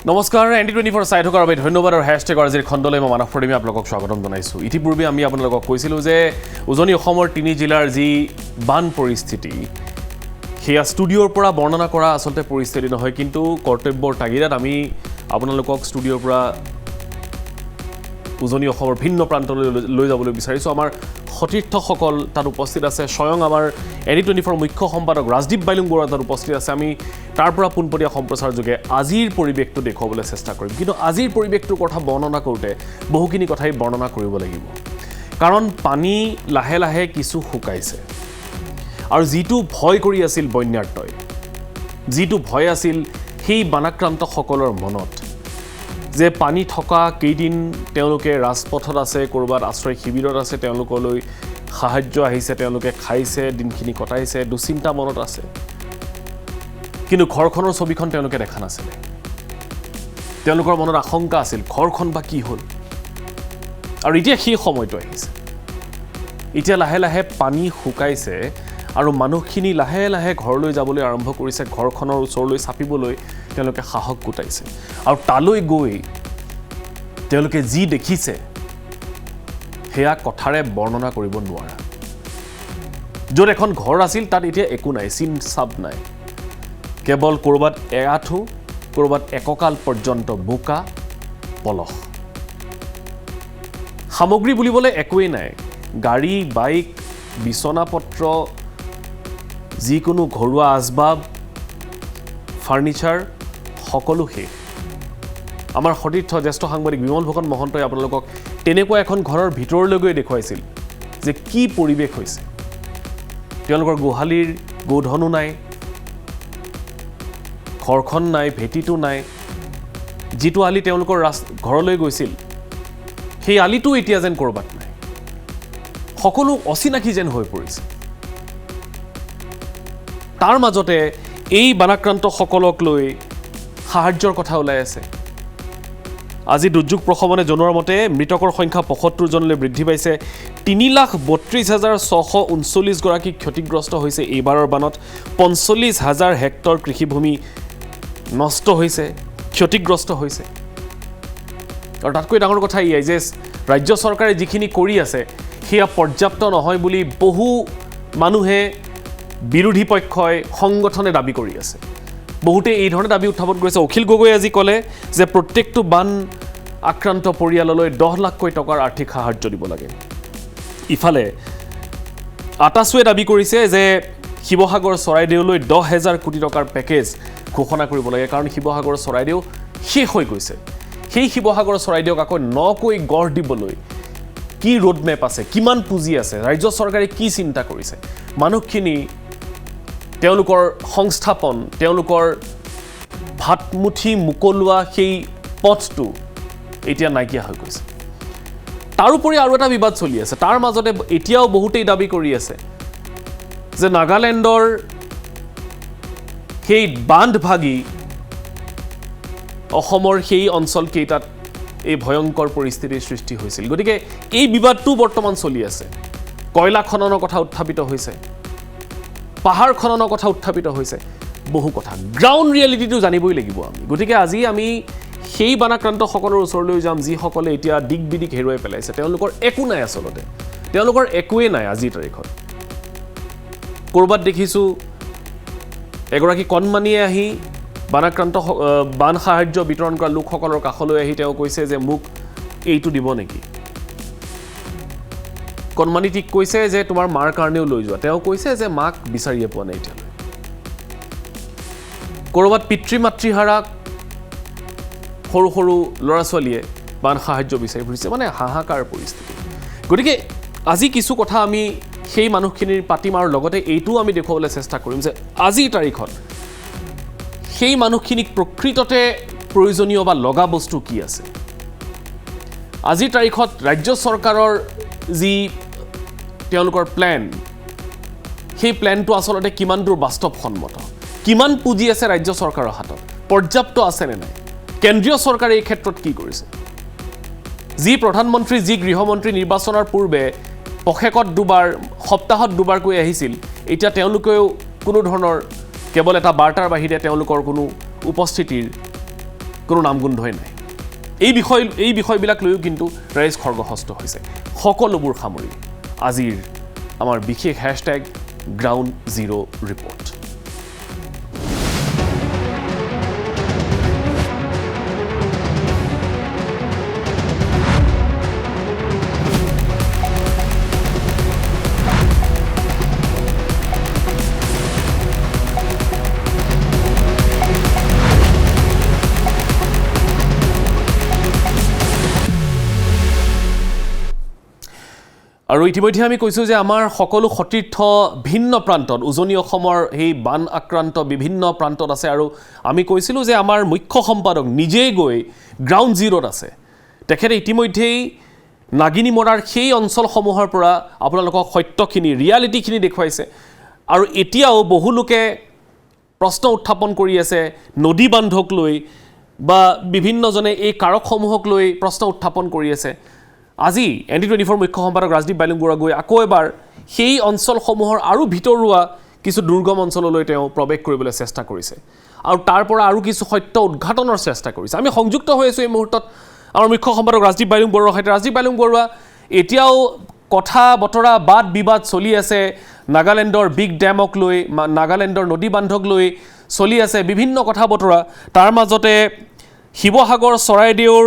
নমস্কাৰ ND24 চাই থকাৰ বাবে ধন্যবাদ আৰু হেশটেগ আজিৰ খণ্ডলৈ মই মানৱ প্ৰতিমে আপোনালোকক স্বাগতম জনাইছোঁ ইতিপূৰ্বে আমি আপোনালোকক কৈছিলোঁ যে উজনি অসমৰ 3 জিলাৰ যি বান পৰিস্থিতি সেয়া ষ্টুডিঅ'ৰ পৰা বৰ্ণনা কৰা আসলতে পৰিস্থিতি নহয় কিন্তু কৰ্তব্যৰ তাগিদাত আমি আপোনালোকক ষ্টুডিঅ'ৰ পৰা উজনি অসমৰ ভিন্ন প্ৰান্তলৈ লৈ যাবলৈ বিচাৰিছোঁ আমাৰ সতীৰ্থসকল তাত উপস্থিত আছে স্বয়ং আমাৰ ND24 মুখ্য সম্পাদক ৰাজদীপ বাইলুং বৰুৱা তাত উপস্থিত আছে আমি তাৰ পৰা পোনপটীয়া সম্প্ৰচাৰ যোগে আজিৰ পৰিৱেশটো দেখুৱাবলৈ চেষ্টা কৰিম কিন্তু আজিৰ পৰিৱেশটোৰ কথা বৰ্ণনা কৰোঁতে বহুখিনি কথাই বৰ্ণনা কৰিব লাগিব কাৰণ পানী লাহে লাহে কিছু শুকাইছে আৰু যিটো ভয় কৰি আছিল বন্যাৰ্তই যিটো ভয় আছিল সেই বানাক্ৰান্তসকলৰ মনত যে পানী থকা কেইদিন তেওঁলোকে ৰাজপথত আছে কৰবাত আশ্ৰয় শিবিৰত আছে তেওঁলোকলৈ সাহায্য আহিছে তেওঁলোকে খাইছে দিনখিনি কটাইছে দুচিন্তা মনত আছে কিন্তু ঘৰখনৰ ছবিখন তেওঁলোকে দেখা নাছিলে তেওঁলোকৰ মনত আশংকা আছিল ঘৰখন বা কি হ'ল আৰু এতিয়া সেই সময়টো আহিছে এতিয়া লাহে লাহে পানী শুকাইছে আৰু মানুহখিনি লাহে লাহে ঘৰলৈ যাবলৈ আৰম্ভ কৰিছে ঘৰখনৰ ওচৰলৈ চাপিবলৈ তেওঁলোকে সাহস গোটাইছে আৰু তালৈ গৈ তেওঁলোকে যি দেখিছে হেয়া কথাৰে বৰ্ণনা কৰিব নোৱাৰা য'ত এখন ঘৰ আছিল তাত এতিয়া একো নাই চিন চাপ নাই কেৱল কৰবাত এআঁঠু কৰবাত এককাল পৰ্যন্ত বোকা পলস সামগ্ৰী বুলিবলৈ একোৱেই নাই গাড়ী বাইক বিছনাপত্ৰ যিকোনো ঘৰুৱা আচবাব ফাৰ্নিচাৰ সকলো শেষ আমাৰ সতীৰ্থ জ্যেষ্ঠ সাংবাদিক বিমল ফুকন মহন্তই আপোনালোকক তেনেকুৱা এখন ঘৰৰ ভিতৰলৈ গৈ দেখুৱাইছিল যে কি পৰিৱেশ হৈছে তেওঁলোকৰ গোহালিৰ গোধনো নাই ঘৰখন নাই ভেটিটো নাই যিটো আলি তেওঁলোকৰ ঘৰলৈ গৈছিল সেই আলিটো এতিয়া যেন কৰবাত নাই সকলো অচিনাকি যেন হৈ পৰিছে তাৰ মাজতে এই বানাক্ৰান্তসকলক লৈ সাহায্যৰ কথা ওলাই আছে আজি দুৰ্যোগ প্ৰশমনে জনোৱাৰ মতে মৃতকৰ সংখ্যা ৭৫ জনলৈ বৃদ্ধি পাইছে ৩,৩২,৬৩৯ গৰাকী ক্ষতিগ্ৰস্ত হৈছে এইবাৰৰ বানত ৪৫,০০০ হেক্টৰ কৃষিভূমি নষ্ট হৈছে ক্ষতিগ্ৰস্ত হৈছে আৰু তাতকৈ ডাঙৰ কথা এয়াই যে ৰাজ্য চৰকাৰে যিখিনি কৰি আছে সেয়া পৰ্যাপ্ত নহয় বুলি বহু মানুহে বিৰোধী পক্ষই সংগঠনে দাবী কৰি আছে বহুতে এই ধৰণে দাবী উত্থাপন কৰিছে অখিল গগৈ আজি ক'লে যে প্ৰত্যেকটো বান আক্ৰান্ত পৰিয়াললৈ 10 লাখকৈ টকাৰ আৰ্থিক সাহায্য দিব লাগে ইফালে আটাছুৱে দাবী কৰিছে যে শিৱসাগৰ চৰাইদেউলৈ 10,000 কোটি টকাৰ পেকেজ ঘোষণা কৰিব লাগে কাৰণ শিৱসাগৰ চৰাইদেউ শেষ হৈ গৈছে সেই শিৱসাগৰ চৰাইদেউক আকৌ নকৈ গঢ় দিবলৈ কি ৰোড মেপ আছে কিমান পুঁজি আছে ৰাজ্য চৰকাৰে কি চিন্তা কৰিছে মানুহখিনি তেওঁলোকৰ সংস্থাপন তেওঁলোকৰ ভাতমুঠি মুকলোৱা সেই পথটো এতিয়া নাইকিয়া হৈ গৈছে তাৰোপৰি আৰু এটা বিবাদ চলি আছে তাৰ মাজতে এতিয়াও বহুতেই দাবী কৰি আছে যে নাগালেণ্ডৰ সেই বান্ধ ভাগি অসমৰ সেই অঞ্চল কেইটাত এই ভয়ংকৰ পৰিস্থিতিৰ সৃষ্টি হৈছিল গতিকে এই বিবাদটো বৰ্তমান চলি আছে কয়লা খননৰ কথা উত্থাপিত হৈছে পাহাৰ খননৰ কথা উত্থাপিত হৈছে বহু কথা গ্ৰাউণ্ড ৰিয়েলিটিটো জানিবই লাগিব আমি গতিকে আজি আমি সেই বানাক্ৰান্তসকলৰ ওচৰলৈ যাম যিসকলে এতিয়া দিক বিদিক হেৰুৱাই পেলাইছে তেওঁলোকৰ একো নাই আচলতে তেওঁলোকৰ একোৱেই নাই আজিৰ তাৰিখত ক'ৰবাত দেখিছোঁ এগৰাকী কণমানিয়ে আহি বানাক্ৰান্ত বান সাহায্য বিতৰণ কৰা লোকসকলৰ কাষলৈ আহি তেওঁ কৈছে যে মোক এইটো দিব নেকি কণমানিটিক কৈছে যে তোমাৰ মাৰ কাৰণেও লৈ যোৱা তেওঁ কৈছে যে মাক বিচাৰিয়ে পোৱা নাই এতিয়ালৈ ক'ৰবাত পিতৃ মাতৃহাৰা সৰু সৰু ল'ৰা ছোৱালীয়ে বান সাহায্য বিচাৰি ফুৰিছে মানে হাহাকাৰ পৰিস্থিতি গতিকে আজি কিছু কথা আমি সেই মানুহখিনিৰ পাতিম আৰু লগতে এইটোও আমি দেখুৱাবলৈ চেষ্টা কৰিম যে আজিৰ তাৰিখত সেই মানুহখিনিক প্ৰকৃততে প্ৰয়োজনীয় বা লগা বস্তু কি আছে আজিৰ তাৰিখত ৰাজ্য চৰকাৰৰ যি তেওঁলোকৰ প্লেন সেই প্লেনটো আচলতে কিমান দূৰ বাস্তৱসন্মত কিমান পুঁজি আছে ৰাজ্য চৰকাৰৰ হাতত পৰ্যাপ্ত আছে নে নাই কেন্দ্ৰীয় চৰকাৰে এই ক্ষেত্ৰত কি কৰিছে যি প্ৰধানমন্ত্ৰী যি গৃহমন্ত্ৰী নিৰ্বাচনৰ পূৰ্বে পক্ষেকত দুবাৰ সপ্তাহত দুবাৰকৈ আহিছিল এতিয়া তেওঁলোকেও কোনো ধৰণৰ কেৱল এটা বাৰ্তাৰ বাহিৰে তেওঁলোকৰ কোনো উপস্থিতিৰ কোনো নামগোন্ধই নাই এই বিষয়বিলাক লৈও কিন্তু ৰাইজ খৰ্গহস্ত হৈছে সকলোবোৰ সামৰি আজিৰ আমাৰ বিশেষ হেশটেগ গ্ৰাউণ্ড জিৰ' ৰিপৰ্ট আৰু ইতিমধ্যে আমি কৈছোঁ যে আমাৰ সকলো সতীৰ্থ ভিন্ন প্ৰান্তত উজনি অসমৰ সেই বান আক্ৰান্ত বিভিন্ন প্ৰান্তত আছে আৰু আমি কৈছিলোঁ যে আমাৰ মুখ্য সম্পাদক নিজেই গৈ গ্ৰাউণ্ড জিৰ'ত আছে তেখেতে ইতিমধ্যেই নাগিনী মৰাৰ সেই অঞ্চলসমূহৰ পৰা আপোনালোকক সত্যখিনি ৰিয়েলিটিখিনি দেখুৱাইছে আৰু এতিয়াও বহু লোকে প্ৰশ্ন উত্থাপন কৰি আছে নদী বান্ধক লৈ বা বিভিন্নজনে এই কাৰকসমূহক লৈ প্ৰশ্ন উত্থাপন কৰি আছে আজি ND24 মুখ্য সম্পাদক ৰাজদীপ বাইলুং বৰুৱা গৈ আকৌ এবাৰ সেই অঞ্চলসমূহৰ আৰু ভিতৰুৱা কিছু দুৰ্গম অঞ্চললৈ তেওঁ প্ৰৱেশ কৰিবলৈ চেষ্টা কৰিছে আৰু তাৰ পৰা আৰু কিছু সত্য উদ্ঘাটনৰ চেষ্টা কৰিছে আমি সংযুক্ত হৈ আছোঁ এই মুহূৰ্তত আমাৰ মুখ্য সম্পাদক ৰাজদীপ বাইলুং বৰুৱাৰ সৈতে ৰাজদীপ বাইলুং বৰুৱা এতিয়াও কথা বতৰা বাদ বিবাদ চলি আছে নাগালেণ্ডৰ বিগ ডেমক লৈ নাগালেণ্ডৰ নদী বান্ধক লৈ চলি আছে বিভিন্ন কথা বতৰা তাৰ মাজতে শিৱসাগৰ চৰাইদেউৰ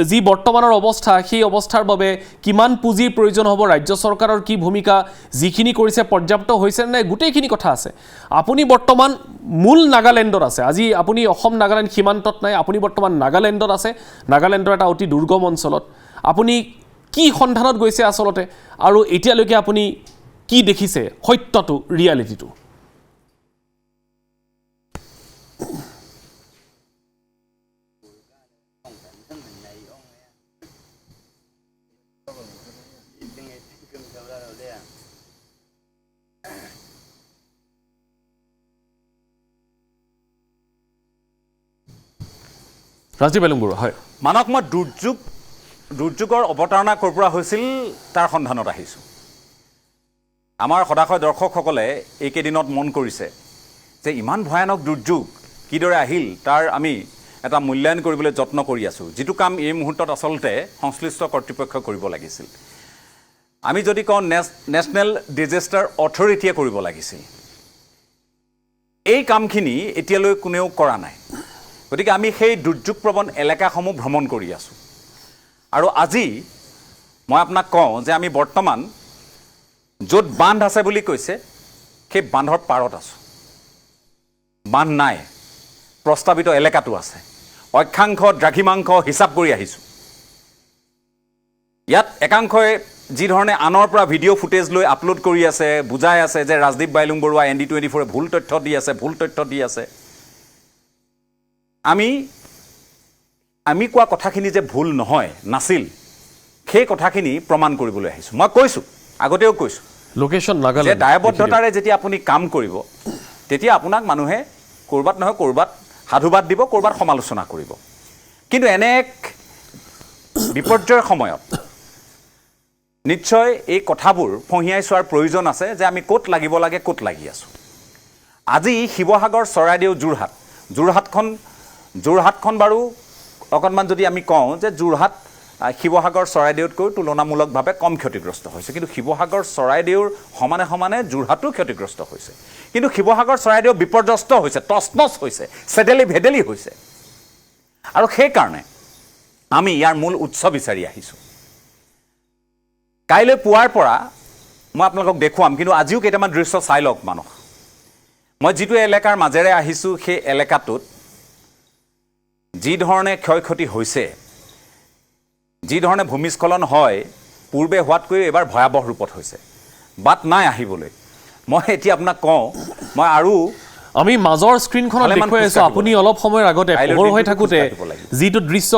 যি বৰ্তমানৰ অৱস্থা সেই অৱস্থাৰ বাবে কিমান পুঁজিৰ প্ৰয়োজন হ'ব ৰাজ্য চৰকাৰৰ কি ভূমিকা যিখিনি কৰিছে পৰ্যাপ্ত হৈছে নে গোটেইখিনি কথা আছে আপুনি বৰ্তমান মূল নাগালেণ্ডত আছে আজি আপুনি অসম নাগালেণ্ড সীমান্তত নাই আপুনি বৰ্তমান নাগালেণ্ডত আছে নাগালেণ্ডৰ এটা অতি দুৰ্গম অঞ্চলত আপুনি কি সন্ধানত গৈছে আচলতে আৰু এতিয়ালৈকে আপুনি কি দেখিছে সত্যটো ৰিয়েলিটিটো ৰাজদীপ বাইলুং বৰুৱা হয় মানক মই দুৰ্যোগৰ অৱতাৰণা ক'ৰ পৰা হৈছিল তাৰ সন্ধানত আহিছোঁ আমাৰ সদাশয় দৰ্শকসকলে এইকেইদিনত মন কৰিছে যে ইমান ভয়ানক দুৰ্যোগ কিদৰে আহিল তাৰ আমি এটা মূল্যায়ন কৰিবলৈ যত্ন কৰি আছোঁ যিটো কাম এই মুহূৰ্তত আচলতে সংশ্লিষ্ট কৰ্তৃপক্ষই কৰিব লাগিছিল আমি যদি কওঁ নেশ্যনেল ডিজাষ্টাৰ অথৰিটিয়ে কৰিব লাগিছিল এই কামখিনি এতিয়ালৈ কোনেও কৰা নাই গতিকে আমি সেই দুৰ্যোগপ্ৰৱণ এলেকাসমূহ ভ্ৰমণ কৰি আছোঁ আৰু আজি মই আপোনাক কওঁ যে আমি বৰ্তমান য'ত বান্ধ আছে বুলি কৈছে সেই বান্ধৰ পাৰত আছোঁ বান্ধ নাই প্ৰস্তাৱিত এলেকাটো আছে অক্ষাংশ দ্ৰাঘিমাংশ হিচাপ কৰি আহিছোঁ ইয়াত একাংশই যি ধৰণে আনৰ পৰা ভিডিঅ' ফুটেজ লৈ আপলোড কৰি আছে বুজাই আছে যে ৰাজদীপ বাইলুং বৰুৱা ND24 ভুল তথ্য দি আছে আমি কোৱা কথাখিনি যে ভুল নহয় নাছিল সেই কথাখিনি প্ৰমাণ কৰিবলৈ আহিছোঁ মই কৈছোঁ আগতেও কৈছোঁ লোকেশ্যন যে নাগালেণ্ড দায়বদ্ধতাৰে যেতিয়া আপুনি কাম কৰিব তেতিয়া আপোনাক মানুহে ক'ৰবাত নহয় ক'ৰবাত সাধুবাদ দিব ক'ৰবাত সমালোচনা কৰিব কিন্তু এনে এক বিপৰ্যয়ৰ সময়ত নিশ্চয় এই কথাবোৰ ফঁহিয়াই চোৱাৰ প্ৰয়োজন আছে যে আমি ক'ত লাগিব লাগে ক'ত লাগি আছোঁ আজি শিৱসাগৰ চৰাইদেউ যোৰহাটখন বাৰু অকণমান যদি আমি কওঁ যে যোৰহাট শিৱসাগৰ চৰাইদেউতকৈ তুলনামূলকভাৱে কম ক্ষতিগ্ৰস্ত হৈছে কিন্তু শিৱসাগৰ চৰাইদেউৰ সমানে সমানে যোৰহাটো ক্ষতিগ্ৰস্ত হৈছে কিন্তু শিৱসাগৰ চৰাইদেউ বিপৰ্যস্ত হৈছে তছনছ হৈছে চেডেলি ভেডেলি হৈছে আৰু সেইকাৰণে আমি ইয়াৰ মূল উৎস বিচাৰি আহিছোঁ কাইলৈ পুৱাৰ পৰা মই আপোনালোকক দেখুৱাম কিন্তু আজিও কেইটামান দৃশ্য চাই লওক মানুহ মই যিটো এলেকাৰ মাজেৰে আহিছোঁ সেই এলেকাটোত যি ধৰণে ক্ষয় ক্ষতি হৈছে যি ধৰণে ভূমিস্খলন হয় পূৰ্বে হোৱাতকৈ এবাৰ ভয়াৱহ ৰূপত হৈছে বাট নাই আহিবলৈ মই এতিয়া আপোনাক কওঁ মই আৰু আমি মাজৰ স্ক্ৰীনখনত দেখুৱাই আছোঁ আপুনি অলপ সময়ৰ আগতে পোহৰ হৈ থাকোঁতে যিটো দৃশ্য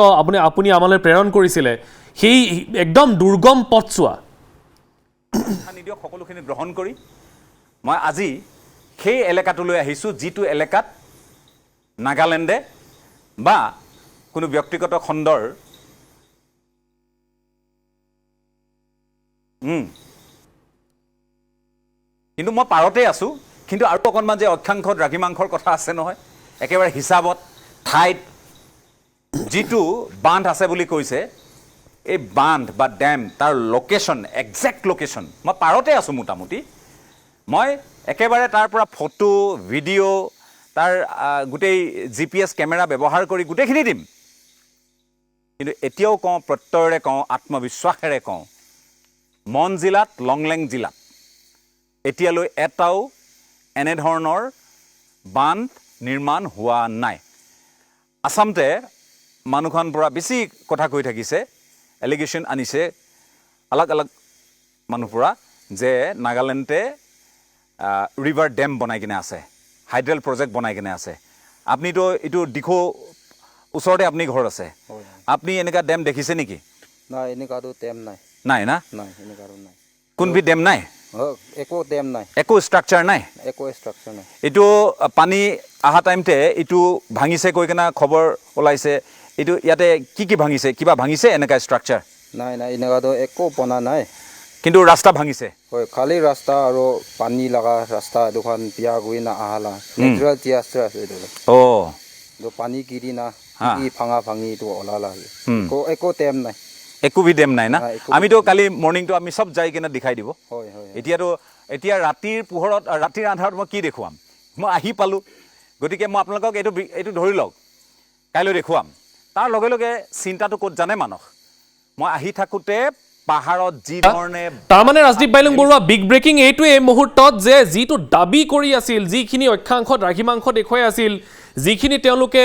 আপুনি আমালৈ প্ৰেৰণ কৰিছিলে সেই একদম দুৰ্গম পথছোৱা নিদিয়ক সকলোখিনি গ্ৰহণ কৰি মই আজি সেই এলেকাটোলৈ আহিছোঁ যিটো এলেকাত নাগালেণ্ডে বা কোনো ব্যক্তিগত খণ্ডৰ কিন্তু মই পাৰতে আছোঁ কিন্তু আৰু অকণমান যে অক্ষাংশ দ্ৰাঘিমাংশৰ কথা আছে নহয় একেবাৰে হিচাপত ঠাইত যিটো বান্ধ আছে বুলি কৈছে এই বান্ধ বা ডেম তাৰ লোকেশ্যন একজেক্ট লোকেশ্যন মই পাৰতে আছোঁ মোটামুটি মই একেবাৰে তাৰ পৰা ফটো ভিডিঅ' তাৰ গোটেই GPS কেমেৰা ব্যৱহাৰ কৰি গোটেইখিনি দিম কিন্তু এতিয়াও কওঁ প্ৰত্যয়েৰে কওঁ আত্মবিশ্বাসেৰে কওঁ মন জিলাত লংলেং জিলাত এতিয়ালৈ এটাও এনেধৰণৰ বান্ধ নিৰ্মাণ হোৱা নাই আসামতে মানুহখন পৰা বেছি কথা কৈ থাকিছে এলিগেশ্যন আনিছে আলাগ আলাগ মানুহ পৰা যে নাগালেণ্ডে ৰিভাৰ ডেম বনাই কিনে আছে হাইড্ৰেল প্ৰজেক্ট বনাই কিনে আছে আপুনিতো এইটো দিখৌ ওচৰতে আপুনি ঘৰ আছে আপুনি এনেকুৱা ডেম দেখিছে নেকি নাই এনেকুৱাটো ডেম নাই নাই না নাই এনেকুৱাটো নাই কোনবিধ ডেম নাই একো ডেম নাই একো ষ্ট্ৰাকচাৰ নাই একো ষ্ট্ৰাকচাৰ নাই এইটো পানী অহা টাইমতে এইটো ভাঙিছে কৈ কিনে খবৰ ওলাইছে এইটো ইয়াতে কি ভাঙিছে কিবা ভাঙিছে এনেকুৱা ষ্ট্ৰাকচাৰ নাই নাই এনেকুৱাটো একো বনা নাই কিন্তু ৰাস্তা ভাঙিছে হয় খালি ৰাস্তা আৰু পানী লগা ৰাস্তা দুখন বিয়া গৈ না আহালা নেচাৰেল ডিজাষ্টাৰ আছে এইটো পানী কিৰি না কি ভাঙা ভাঙি এইটো ওলালা একো ডেম নাই একোবিধ ডেম নাই না আমিতো কালি মৰ্ণিংটো আমি চব যাই কিনে দেখাই দিব হয় হয় এতিয়া ৰাতিৰ পোহৰত ৰাতিৰ আন্ধাৰত মই কি দেখুৱাম মই আহি পালোঁ গতিকে মই আপোনালোকক এইটো ধৰি লওক কাইলৈ দেখুৱাম তাৰ লগে লগে চিন্তাটো ক'ত জানে মানস মই আহি থাকোঁতে পাহাৰত যি ধৰণে তাৰমানে ৰাজদীপ বাইলুং বৰুৱা বিগ ব্ৰেকিং এইটোৱে এই মুহূৰ্তত যে যিটো দাবী কৰি আছিল যিখিনি অক্ষাংশত দ্ৰাঘিমাংশ দেখুৱাই আছিল যিখিনি তেওঁলোকে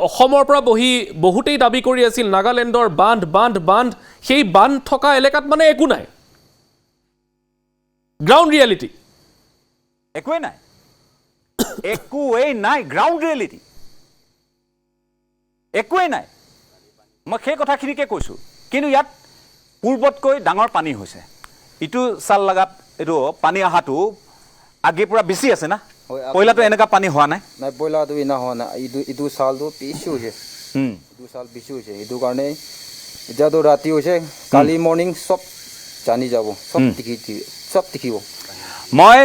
অসমৰ পৰা বহুতেই দাবী কৰি আছিল নাগালেণ্ডৰ বান্ধ সেই বান্ধ থকা এলেকাত মানে একো নাই গ্ৰাউণ্ড ৰিয়েলিটি একোৱেই নাই গ্ৰাউণ্ড ৰিয়েলিটি একোৱেই নাই মই সেই কথাখিনিকে কৈছোঁ কিন্তু ইয়াত পূৰ্বতকৈ ডাঙৰ পানী হৈছে ইটো চাল লগাত এইটো পানী অহাটো আগেৰ পৰা বেছি আছে না পইলাটো এনেকুৱা পানী হোৱা নাই নাই পইলাটো ইনা হোৱা নাই ইটো চালটো বেছি হৈছে ইটো চাল বেছি হৈছে সেইটো কাৰণে এতিয়াতো ৰাতি হৈছে কালি মৰ্ণিং চব জানি যাব চব দেখিব মই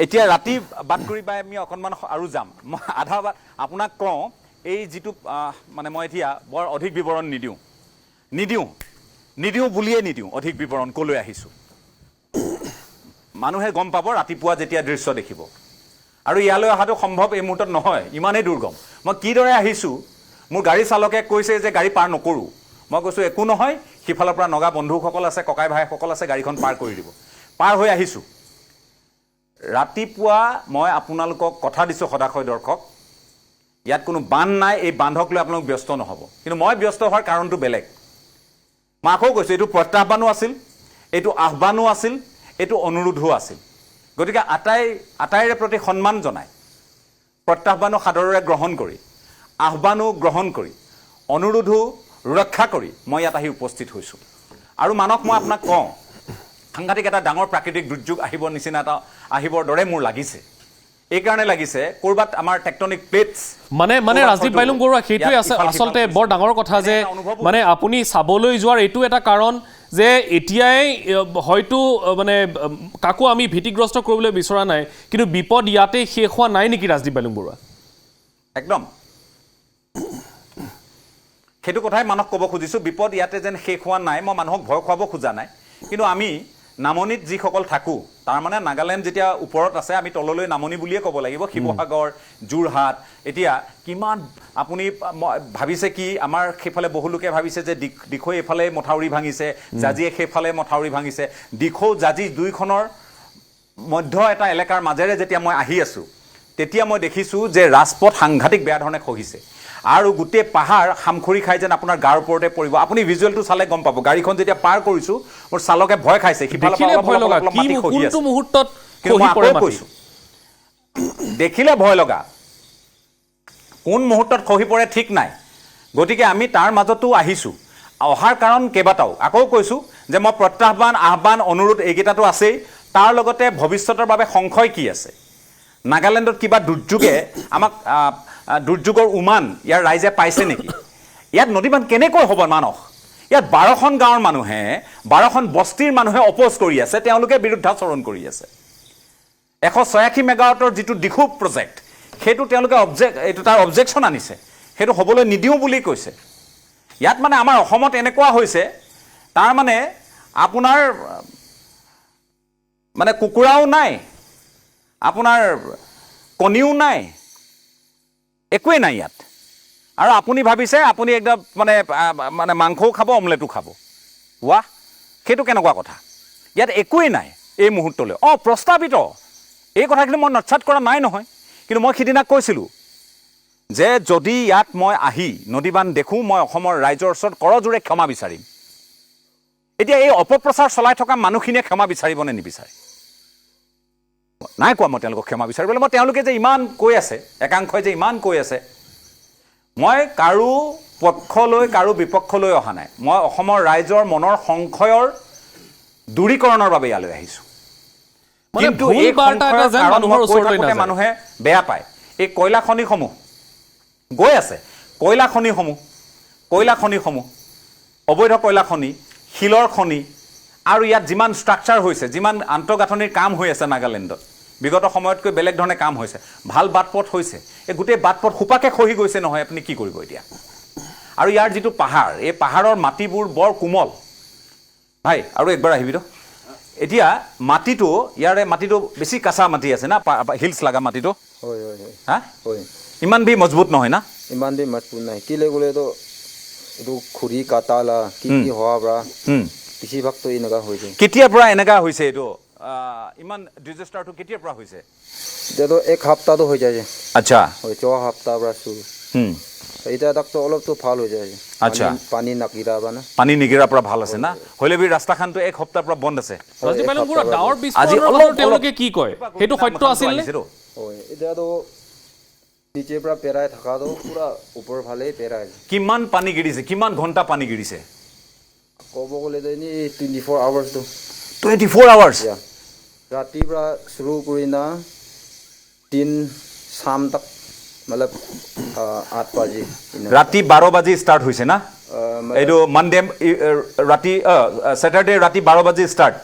এতিয়া ৰাতি বাট কৰি পাই আমি অকণমান আৰু যাম মই আধা বাট আপোনাক কওঁ এই যিটো মানে মই এতিয়া বৰ অধিক বিৱৰণ নিদিওঁ বুলিয়ে নিদিওঁ অধিক বিৱৰণ ক'লৈ আহিছোঁ মানুহে গম পাব ৰাতিপুৱা যেতিয়া দৃশ্য দেখিব আৰু ইয়ালৈ অহাটো সম্ভৱ এই মুহূৰ্তত নহয় ইমানেই দুৰ্গম মই কিদৰে আহিছোঁ মোৰ গাড়ী চালকে কৈছে যে গাড়ী পাৰ নকৰোঁ মই কৈছোঁ একো নহয় সিফালৰ পৰা নগা বন্ধুসকল আছে ককাই ভাইসকল আছে গাড়ীখন পাৰ কৰি দিব পাৰ হৈ আহিছোঁ ৰাতিপুৱা মই আপোনালোকক কথা দিছোঁ সদাশয় দৰ্শক ইয়াত কোনো বান্ধ নাই এই বান্ধক লৈ আপোনালোক ব্যস্ত নহ'ব কিন্তু মই ব্যস্ত হোৱাৰ কাৰণটো বেলেগ মই আকৌ কৈছোঁ এইটো প্ৰত্যাহ্বানো আছিল এইটো আহ্বানো আছিল এইটো অনুৰোধো আছিল গতিকে আটাইৰে প্ৰতি সন্মান জনাই প্ৰত্যাহ্বানো সাদৰেৰে গ্ৰহণ কৰি আহ্বানো গ্ৰহণ কৰি অনুৰোধো ৰক্ষা কৰি মই ইয়াত আহি উপস্থিত হৈছোঁ আৰু মানক মই আপোনাক কওঁ সাংঘাতিক এটা ডাঙৰ প্ৰাকৃতিক দুৰ্যোগ আহিবৰ নিচিনা এটা আহিবৰ দৰে মোৰ লাগিছে এইকাৰণে লাগিছে ক'ৰবাত আমাৰ টেকটনিক প্লেটছ মানে ৰাজদীপ বাইলুং বৰুৱা সেইটোৱে আচলতে বৰ ডাঙৰ কথা যে মানে আপুনি চাবলৈ যোৱাৰ এইটো এটা কাৰণ যে এতিয়াই হয়তো মানে কাকো আমি ভীতিগ্ৰস্ত কৰিবলৈ বিচৰা নাই কিন্তু বিপদ ইয়াতে শেষ হোৱা নাই নেকি ৰাজদীপ বাইলুং বৰুৱা একদম সেইটো কথাই মানুহক ক'ব খুজিছোঁ বিপদ ইয়াতে যেন শেষ হোৱা নাই মই মানুহক ভয় খুৱাব খোজা নাই কিন্তু আমি নামনিত যিসকল থাকোঁ তাৰমানে নাগালেণ্ড যেতিয়া ওপৰত আছে আমি তললৈ নামনি বুলিয়ে ক'ব লাগিব শিৱসাগৰ যোৰহাট এতিয়া কিমান আপুনি ভাবিছে কি আমাৰ সেইফালে বহু লোকে ভাবিছে যে দিখৌ এইফালে মথাউৰি ভাঙিছে জাজিয়ে সেইফালে মথাউৰি ভাঙিছে দিখৌ জাজি দুইখনৰ মধ্য এটা এলেকাৰ মাজেৰে যেতিয়া মই আহি আছোঁ তেতিয়া মই দেখিছোঁ যে ৰাজপথ সাংঘাতিক বেয়া ধৰণে খহিছে আৰু গোটেই পাহাৰ খামখৰি খাই যেন আপোনাৰ গাৰ ওপৰতে পৰিব আপুনি ভিজুৱেলটো চালে গম পাব গাড়ীখন যেতিয়া পাৰ কৰিছোঁ মোৰ চালকে ভয় খাইছে দেখিলে ভয় লগা কোন মুহূৰ্তত খহি পৰে ঠিক নাই গতিকে আমি তাৰ মাজতো আহিছোঁ অহাৰ কাৰণ কেইবাটাও আকৌ কৈছোঁ যে মই প্ৰত্যাহ্বান আহ্বান অনুৰোধ এইকেইটাতো আছেই তাৰ লগতে ভৱিষ্যতৰ বাবে সংশয় কি আছে নাগালেণ্ডত কিবা দুৰ্যোগে আমাক দুৰ্যোগৰ উমান ইয়াৰ ৰাইজে পাইছে নেকি ইয়াত নদীবান্ধ কেনেকৈ হ'ব মানস ইয়াত 12খন গাঁৱৰ মানুহে 12খন বস্তিৰ মানুহে অপ'জ কৰি আছে তেওঁলোকে বিৰুদ্ধাচৰণ কৰি আছে 186 মেগাৱাটৰ যিটো দিখৌ প্ৰজেক্ট সেইটো তেওঁলোকে এইটো তাৰ অবজেকশ্যন আনিছে সেইটো হ'বলৈ নিদিওঁ বুলি কৈছে ইয়াত মানে আমাৰ অসমত এনেকুৱা হৈছে তাৰ মানে আপোনাৰ মানে কুকুৰাও নাই আপোনাৰ কণীও নাই একোৱেই নাই ইয়াত আৰু আপুনি ভাবিছে আপুনি একদম মানে মানে মাংসও খাব অমলেটো খাব ৱাহ সেইটো কেনেকুৱা কথা ইয়াত একোৱেই নাই এই মুহূৰ্তলৈ প্ৰস্তাৱিত এই কথাখিনি মই নৎসাত কৰা নাই নহয় কিন্তু মই সিদিনা কৈছিলোঁ যে যদি ইয়াত মই আহি নদীবান্ধ দেখোঁ মই অসমৰ ৰাইজৰ ওচৰত কৰজোৰে ক্ষমা বিচাৰিম এতিয়া এই অপপ্ৰচাৰ চলাই থকা মানুহখিনিয়ে ক্ষমা বিচাৰিবনে নিবিচাৰে নাই কোৱা মই তেওঁলোকক ক্ষমা বিচাৰিবলৈ মই তেওঁলোকে যে ইমান কৈ আছে একাংশই যে ইমান কৈ আছে মই কাৰো পক্ষলৈ কাৰো বিপক্ষলৈ অহা নাই মই অসমৰ ৰাইজৰ মনৰ সংশয়ৰ দূৰীকৰণৰ বাবে ইয়ালৈ আহিছোঁ কিন্তু এই মানুহে বেয়া পায় এই কয়লা খনিসমূহ গৈ আছে কয়লা খনিসমূহ অবৈধ কয়লা খনি শিলৰ খনি আৰু ইয়াত যিমান ষ্ট্ৰাকচাৰ হৈছে যিমান আন্তঃগাঁথনিৰ কাম হৈ আছে নাগালেণ্ডত বিগত সময়তকৈ বেলেগ ধৰণে কাম হৈছে ভাল বাটপথ হৈছে এই গোটেই বাটপথ সোপাকে খহি গৈছে নহয় আপুনি কি কৰিব এতিয়া আৰু ইয়াৰ যিটো পাহাৰ এই পাহাৰৰ মাটিবোৰ বৰ কোমল ভাই আৰু একবাৰ আহিবি তো এতিয়া মাটিটো ইয়াৰে মাটিটো বেছি কাঁচা মাটি আছে না হিলছ লগা মাটিটো হয় হা হয় ইমান বি মজবুত নহয় না ইমান বি মজবুত নাই কিলে গ'লেতো এইটো খুৰি কাটালা কি হোৱা পৰা বেছিভাগতো এনেকুৱা হৈছে কেতিয়াৰ পৰা এনেকুৱা হৈছে এইটো ইমান ডিজাষ্টাৰটো কেতিয়াৰ পৰা হৈছে এতিয়াতো এক সপ্তাহটো হৈ যায় আচ্ছা হয় 4 সপ্তাহ পৰা শুৰু এতিয়া তাকতো অলপতো ভাল হৈ যায় আচ্ছা পানী নাকিৰা বা না পানী নিগিৰাৰ পৰা ভাল আছে না হ'লে বি ৰাস্তাখনটো এক সপ্তাহ পৰা বন্ধ আছে আজি অলপ তেওঁলোকে কি কয় সেইটো সত্য আছিল নে হয় এতিয়াতো নিচেৰ পৰা পেৰাই থকাটো পুৰা ওপৰ ফালে পেৰাই কিমান পানী গিৰিছে কিমান ঘণ্টা পানী গিৰিছে ক'ব গ'লে এনে 24 আৱাৰ্ছটো 24 আৱাৰ্ছ ৰাতিৰ পৰা শুৰু কৰি না 3 শাম তক मतलब 8 বাজি ৰাতি 12 বাজি ষ্টাৰ্ট হৈছে না এইটো মানডে ৰাতি স্যাটাৰডে ৰাতি 12 বাজি ষ্টাৰ্ট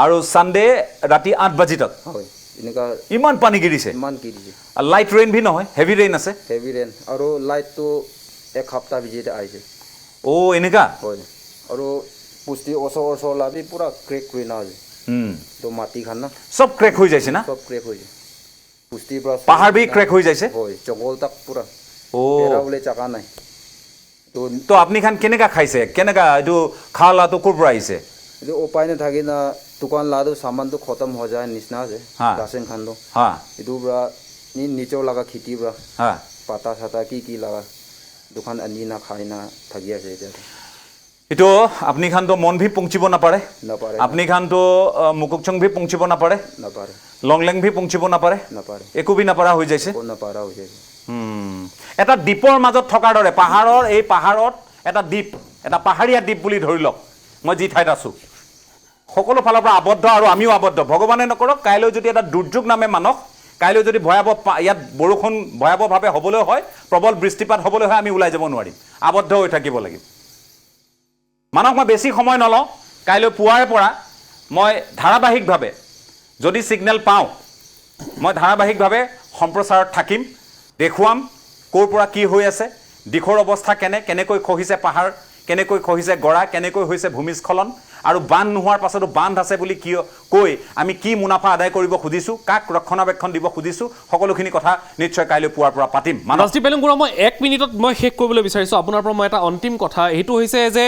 আৰু সানডে ৰাতি 8 বাজি তক হয় এনেকা ইমান পানী গিৰিছে ইমান গিৰিছে লাইট ৰেইন ভি নহয় হেভি ৰেইন আছে হেভি ৰেইন আৰু লাইটটো এক সপ্তাহ ভিজিতে আহিছে এনেকা হয় আৰু পুষ্টি ওচৰ লাভি পুৰা ক্ৰেক কৰি না হৈছে তো মাটি খান না সব ক্ৰেক হৈ যাইছে না সব ক্ৰেক হৈ যায় পুষ্টি পৰা পাহাৰ ভি ক্ৰেক হৈ যাইছে হয় জগল তক পুৰা এৰা বলে চাকা নাই তো আপনি খান কেনেকা খাইছে কেনেকা এইটো খালাটো ক'ৰ পৰা আহিছে এইটো উপায় নাথাকে না দোকান লাদো সামানটো খতম হৈ যায় নিচিনা আছে ৰাচন খানটো এইটো পৰা নিজৰ লগা খেতি পৰা পাতা চাতা কি লগা দোকান আনি না খাই না থাকি আছে এতিয়া এইটো আপনি খানটো মন ভি পৌঁছিব নাপাৰে আপনি খানটো মুকুকচং ভি পৌঁছিব নাপাৰে লংলেং ভি পৌঁছিব নাপাৰে একো ভি নাপাৰা হৈ যাইছে এটা দ্বীপৰ মাজত থকাৰ দৰে পাহাৰৰ এই পাহাৰত এটা দ্বীপ এটা পাহাৰীয়া দ্বীপ বুলি ধৰি লওক মই যি ঠাইত আছোঁ সকলো ফালৰ পৰা আবদ্ধ আৰু আমিও আবদ্ধ ভগৱানে নকৰক কাইলৈ যদি এটা দুৰ্যোগ নামে মানক কাইলৈ যদি ভয়াৱহ ইয়াত বৰষুণ ভয়াৱহভাৱে হ'বলৈ হয় প্ৰবল বৃষ্টিপাত হ'বলৈ হয় আমি ওলাই যাব নোৱাৰিম আবদ্ধ হৈ থাকিব লাগিব মানক মই বেছি সময় নলওঁ কাইলৈ পুৱাৰে পৰা মই ধাৰাবাহিকভাৱে যদি সিগনেল পাওঁ মই ধাৰাবাহিকভাৱে সম্প্ৰচাৰত থাকিম দেখুৱাম ক'ৰ পৰা কি হৈ আছে দিশৰ অৱস্থা কেনেকৈ খহিছে পাহাৰ কেনেকৈ খহিছে গৰা কেনেকৈ হৈছে ভূমিস্খলন আৰু বান্ধ নোহোৱাৰ পাছতো বান্ধ আছে বুলি কৈ আমি কি মুনাফা আদায় কৰিব খুজিছোঁ কাক ৰক্ষণাবেক্ষণ দিব খুজিছোঁ সকলোখিনি কথা নিশ্চয় কাইলৈ পুৱাৰ পৰা পাতিম ৰাজদীপ বেলুংগুৰা মই 1 মিনিটত মই শেষ কৰিবলৈ বিচাৰিছোঁ আপোনাৰ পৰা মই এটা অন্তিম কথা এইটো হৈছে যে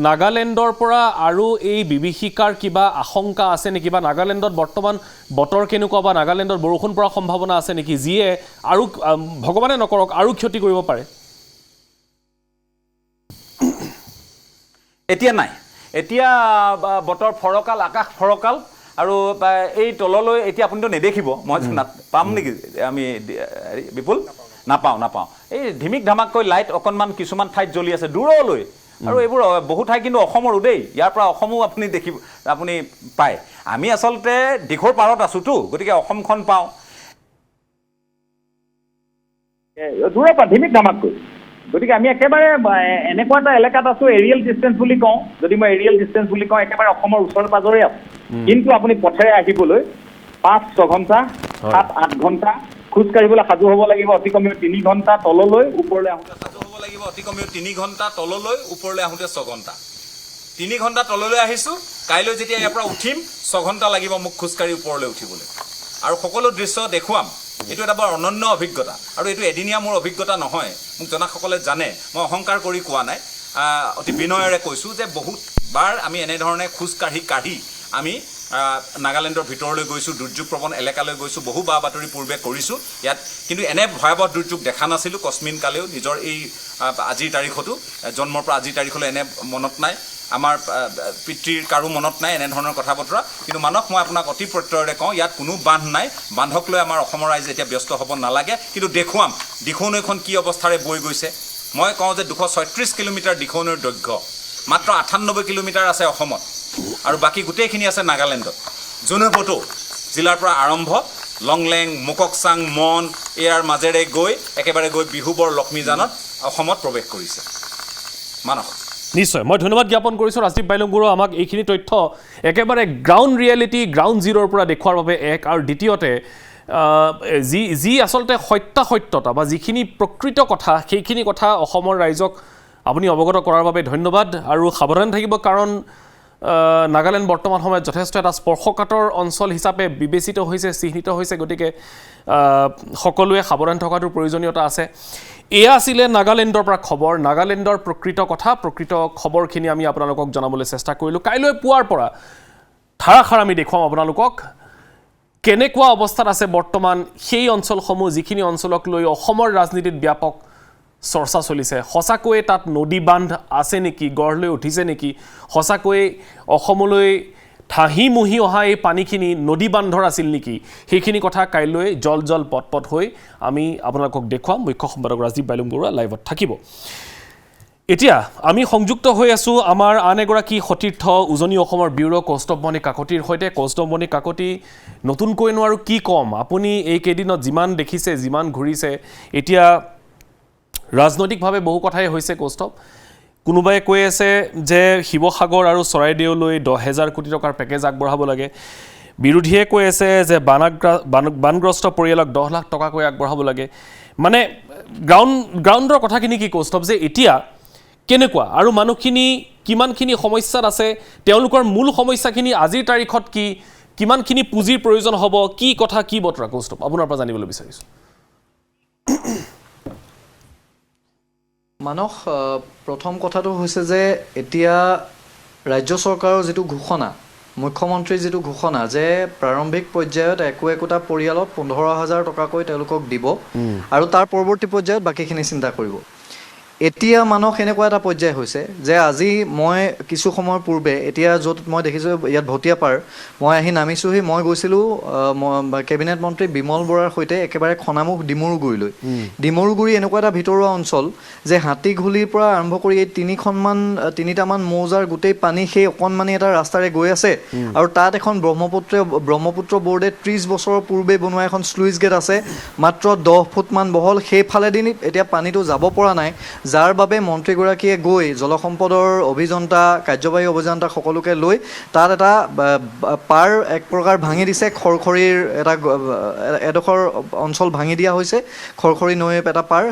নাগালেণ্ডৰ পৰা আৰু এই বিভীষিকাৰ কিবা আশংকা আছে নেকি বা নাগালেণ্ডত বৰ্তমান বতৰ কেনেকুৱা বা নাগালেণ্ডত বৰষুণ পৰাৰ সম্ভাৱনা আছে নেকি যিয়ে আৰু ভগৱানে নকৰক আৰু ক্ষতি কৰিব পাৰে এতিয়া নাই এতিয়া বতৰ ফৰকাল আকাশ ফৰকাল আৰু এই তললৈ এতিয়া আপুনিতো নেদেখিব মই পাম নেকি আমি বিপুল নাপাওঁ এই ধিমিক ধামাককৈ লাইট অকণমান কিছুমান ঠাইত জ্বলি আছে দূৰলৈ আৰু এইবোৰ বহু ঠাই কিন্তু অসমৰো দেই ইয়াৰ পৰা অসমো আপুনি দেখিব আপুনি পায় আমি আচলতে দিশৰ পাৰত আছোঁতো গতিকে অসমখন পাওঁ দূৰৰ পৰা ধিমিক ধামাককৈ গতিকে আমি একেবাৰে এনেকুৱা এটা এলেকাত আছোঁ এৰিয়েল ডিষ্টেঞ্চ বুলি কওঁ যদি মই এৰিয়েল ডিষ্টেঞ্চ বুলি কওঁ একেবাৰে অসমৰ ওচৰে পাজৰে আছোঁ কিন্তু আপুনি পথেৰে আহিবলৈ 5-6 ঘণ্টা 7-8 ঘণ্টা খোজ কাঢ়িবলৈ সাজু হ'ব লাগিব অতি কমেও 3 ঘণ্টা তললৈ ওপৰলৈ আহোঁতে সাজু হ'ব লাগিব অতি কমেও 3 ঘণ্টা তললৈ ওপৰলৈ আহোঁতে 6 ঘণ্টা 3 ঘণ্টা তললৈ আহিছোঁ কাইলৈ যেতিয়া ইয়াৰ পৰা উঠিম 6 ঘণ্টা লাগিব মোক খোজকাঢ়ি ওপৰলৈ উঠিবলৈ আৰু সকলো দৃশ্য দেখুৱাম এইটো এটা বৰ অনন্য অভিজ্ঞতা আৰু এইটো এদিনীয়া মোৰ অভিজ্ঞতা নহয় মোক জনাসকলে জানে মই অহংকাৰ কৰি কোৱা নাই অতি বিনয়েৰে কৈছোঁ যে বহুতবাৰ আমি এনেধৰণে খোজকাঢ়ি আমি নাগালেণ্ডৰ ভিতৰলৈ গৈছোঁ দুৰ্যোগ প্ৰৱণ এলেকালৈ গৈছোঁ বহু বা বাতৰি পূৰ্বে কৰিছোঁ ইয়াত কিন্তু এনে ভয়াৱহ দুৰ্যোগ দেখা নাছিলোঁ কস্মিন কালেও নিজৰ এই আজিৰ তাৰিখতো জন্মৰ পৰা আজিৰ তাৰিখলৈ এনে মনত নাই আমাৰ পিতৃৰ কাৰো মনত নাই এনেধৰণৰ কথা বতৰা কিন্তু মানক মই আপোনাক অতি প্ৰত্যয়েৰে কওঁ ইয়াত কোনো বান্ধ নাই বান্ধক লৈ আমাৰ অসমৰ ৰাইজে এতিয়া ব্যস্ত হ'ব নালাগে কিন্তু দেখুৱাম দিখৌ নৈখন কি অৱস্থাৰে বৈ গৈছে মই কওঁ যে 236 কিলোমিটাৰ দিখৌ নৈৰ দৈৰ্ঘ্য মাত্ৰ 98 কিলোমিটাৰ আছে অসমত আৰু বাকী গোটেইখিনি আছে নাগালেণ্ডত জুনুপটো জিলাৰ পৰা আৰম্ভ লংলেং মোককচাং মন ইয়াৰ মাজেৰে গৈ একেবাৰে গৈ বিহুবৰ লক্ষ্মীজানত অসমত প্ৰৱেশ কৰিছে মানস নিশ্চয় মই ধন্যবাদ জ্ঞাপন কৰিছোঁ ৰাজদীপ বাইলুংগুৰু আমাক এইখিনি তথ্য একেবাৰে গ্ৰাউণ্ড ৰিয়েলিটি গ্ৰাউণ্ড জিৰ'ৰ পৰা দেখুৱাৰ বাবে এক আৰু দ্বিতীয়তে যি আচলতে সত্যতা বা যিখিনি প্ৰকৃত কথা সেইখিনি কথা অসমৰ ৰাইজক আপুনি অৱগত কৰাৰ বাবে ধন্যবাদ আৰু সাৱধান থাকিব কাৰণ নাগালেণ্ড বৰ্তমান সময়ত যথেষ্ট এটা স্পৰ্শকাতৰ অঞ্চল হিচাপে বিবেচিত হৈছে চিহ্নিত হৈছে গতিকে সকলোৱে সাৱধান থকাটোৰ প্ৰয়োজনীয়তা আছে এয়া আছিলে নাগালেণ্ডৰ পৰা খবৰ নাগালেণ্ডৰ প্ৰকৃত কথা প্ৰকৃত খবৰখিনি আমি আপোনালোকক জনাবলৈ চেষ্টা কৰিলোঁ কাইলৈ পুৱাৰ পৰা ধাৰাসাৰ আমি দেখুৱাম আপোনালোকক কেনেকুৱা অৱস্থাত আছে বৰ্তমান সেই অঞ্চলসমূহ যিখিনি অঞ্চলক লৈ অসমৰ ৰাজনীতিত ব্যাপক চৰ্চা চলিছে সঁচাকৈয়ে তাত নদী বান্ধ আছে নেকি গঢ় লৈ উঠিছে নেকি সঁচাকৈয়ে অসমলৈ ঠাহি মুহি অহা এই পানীখিনি নদী বান্ধৰ আছিল নেকি সেইখিনি কথা কাইলৈ জল পট হৈ আমি আপোনালোকক দেখুৱাম মুখ্য সম্পাদক ৰাজদীপ বাইলুংগুৰুৱা লাইভত থাকিব এতিয়া আমি সংযুক্ত হৈ আছো আমাৰ আন এগৰাকী সতীৰ্থ উজনি অসমৰ ব্যুৰ কৌস্তভমণি কাকতিৰ সৈতে কৌস্তভমণি কাকতি নতুনকৈনো আৰু কি কম আপুনি এই কেইদিনত যিমান দেখিছে যিমান ঘূৰিছে এতিয়া ৰাজনৈতিকভাৱে বহু কথাই হৈছে কৌস্তভ কোনোবাই কৈ আছে যে শিৱসাগৰ আৰু চৰাইদেউলৈ 10,000 কোটি টকাৰ পেকেজ আগবঢ়াব লাগে বিৰোধীয়ে কৈ আছে যে বানগ্ৰস্ত পৰিয়ালক 10 লাখ টকাকৈ আগবঢ়াব লাগে মানে গ্ৰাউণ্ডৰ কথাখিনি কি কৌস্তভ যে এতিয়া কেনেকুৱা আৰু মানুহখিনি কিমানখিনি সমস্যাত আছে তেওঁলোকৰ মূল সমস্যাখিনি আজিৰ তাৰিখত কি কিমানখিনি পুঁজিৰ প্ৰয়োজন হ'ব কি কথা কি বতৰা কৌস্তভ আপোনাৰ পৰা জানিবলৈ বিচাৰিছোঁ মানস প্ৰথম কথাটো হৈছে যে এতিয়া ৰাজ্য চৰকাৰৰ যিটো ঘোষণা মুখ্যমন্ত্ৰীৰ যিটো ঘোষণা যে প্ৰাৰম্ভিক পৰ্যায়ত একোটা পৰিয়ালত 15,000 টকাকৈ তেওঁলোকক দিব আৰু তাৰ পৰৱৰ্তী পৰ্যায়ত বাকীখিনি চিন্তা কৰিব এতিয়া মানস এনেকুৱা এটা পৰ্যায় হৈছে যে আজি মই কিছু সময়ৰ পূৰ্বে এতিয়া য'ত মই দেখিছোঁ ইয়াত ভটিয়াপাৰ মই আহি নামিছোঁহি মই গৈছিলোঁ কেবিনেট মন্ত্ৰী বিমল বৰাৰ সৈতে একেবাৰে খনামুখ ডিমৰুগুৰিলৈ ডিমৰুগুৰি এনেকুৱা এটা ভিতৰুৱা অঞ্চল যে হাতীঘুলিৰ পৰা আৰম্ভ কৰি এই তিনিটামান মৌজাৰ গোটেই পানী সেই অকণমানি এটা ৰাস্তাৰে গৈ আছে আৰু তাত এখন ব্ৰহ্মপুত্ৰ বোৰ্ডে 30 বছৰৰ পূৰ্বে বনোৱা এখন স্লুইচ গেট আছে মাত্ৰ 10 ফুটমান বহল সেইফালেদি এতিয়া পানীটো যাব পৰা নাই যাৰ বাবে মন্ত্ৰীগৰাকীয়ে গৈ জলসম্পদৰ অভিযন্তা কাৰ্যবাহী অভিযন্তা সকলোকে লৈ তাত এটা পাৰ এক প্ৰকাৰ ভাঙি দিছে খৰখৰীৰ এটা এডোখৰ অঞ্চল ভাঙি দিয়া হৈছে খৰখৰী নৈৰ এটা পাৰ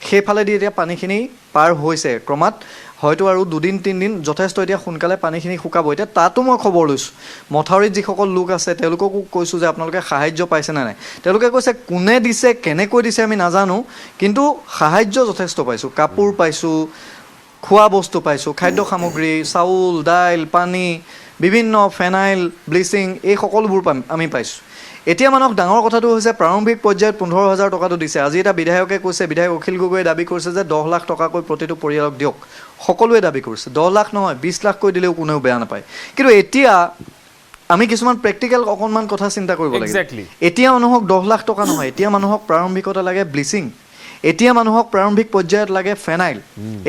সেইফালেদি এতিয়া পানীখিনি পাৰ হৈছে ক্ৰমাৎ হয়তো আৰু 2-3 দিন যথেষ্ট এতিয়া সোনকালে পানীখিনি শুকাব এতিয়া তাতো মই খবৰ লৈছোঁ মথাউৰিত যিসকল লোক আছে তেওঁলোককো কৈছোঁ যে আপোনালোকে সাহায্য পাইছে নে নাই তেওঁলোকে কৈছে কোনে দিছে কেনেকৈ দিছে আমি নাজানো কিন্তু সাহায্য যথেষ্ট পাইছোঁ কাপোৰ পাইছোঁ খোৱা বস্তু পাইছোঁ খাদ্য সামগ্ৰী চাউল দাইল পানী বিভিন্ন ফেনাইল ব্লিচিং এই সকলোবোৰ আমি পাইছোঁ এতিয়া মানক ডাঙৰ কথাটো হৈছে প্ৰাৰম্ভিক পৰ্যায়ত 15,000 টকাটো দিছে আজি এটা বিধায়কে কৈছে বিধায়ক অখিল গগৈয়ে দাবী কৰিছে যে 10 লাখ টকাকৈ প্ৰতিটো পৰিয়ালক দিয়ক সকলোৱে দাবী কৰিছে 10 লাখ নহয় 20 লাখকৈ দিলেও কোনেও বেয়া নাপায় কিন্তু এতিয়া আমি কিছুমান প্ৰেক্টিকেল অকণমান কথা চিন্তা কৰিব লাগিব এতিয়া মানুহক 10 লাখ টকা নহয় এতিয়া মানুহক প্ৰাৰম্ভিকতে লাগে ব্লিচিং এতিয়া মানুহক প্ৰাৰম্ভিক পৰ্যায়ত লাগে ফেনাইল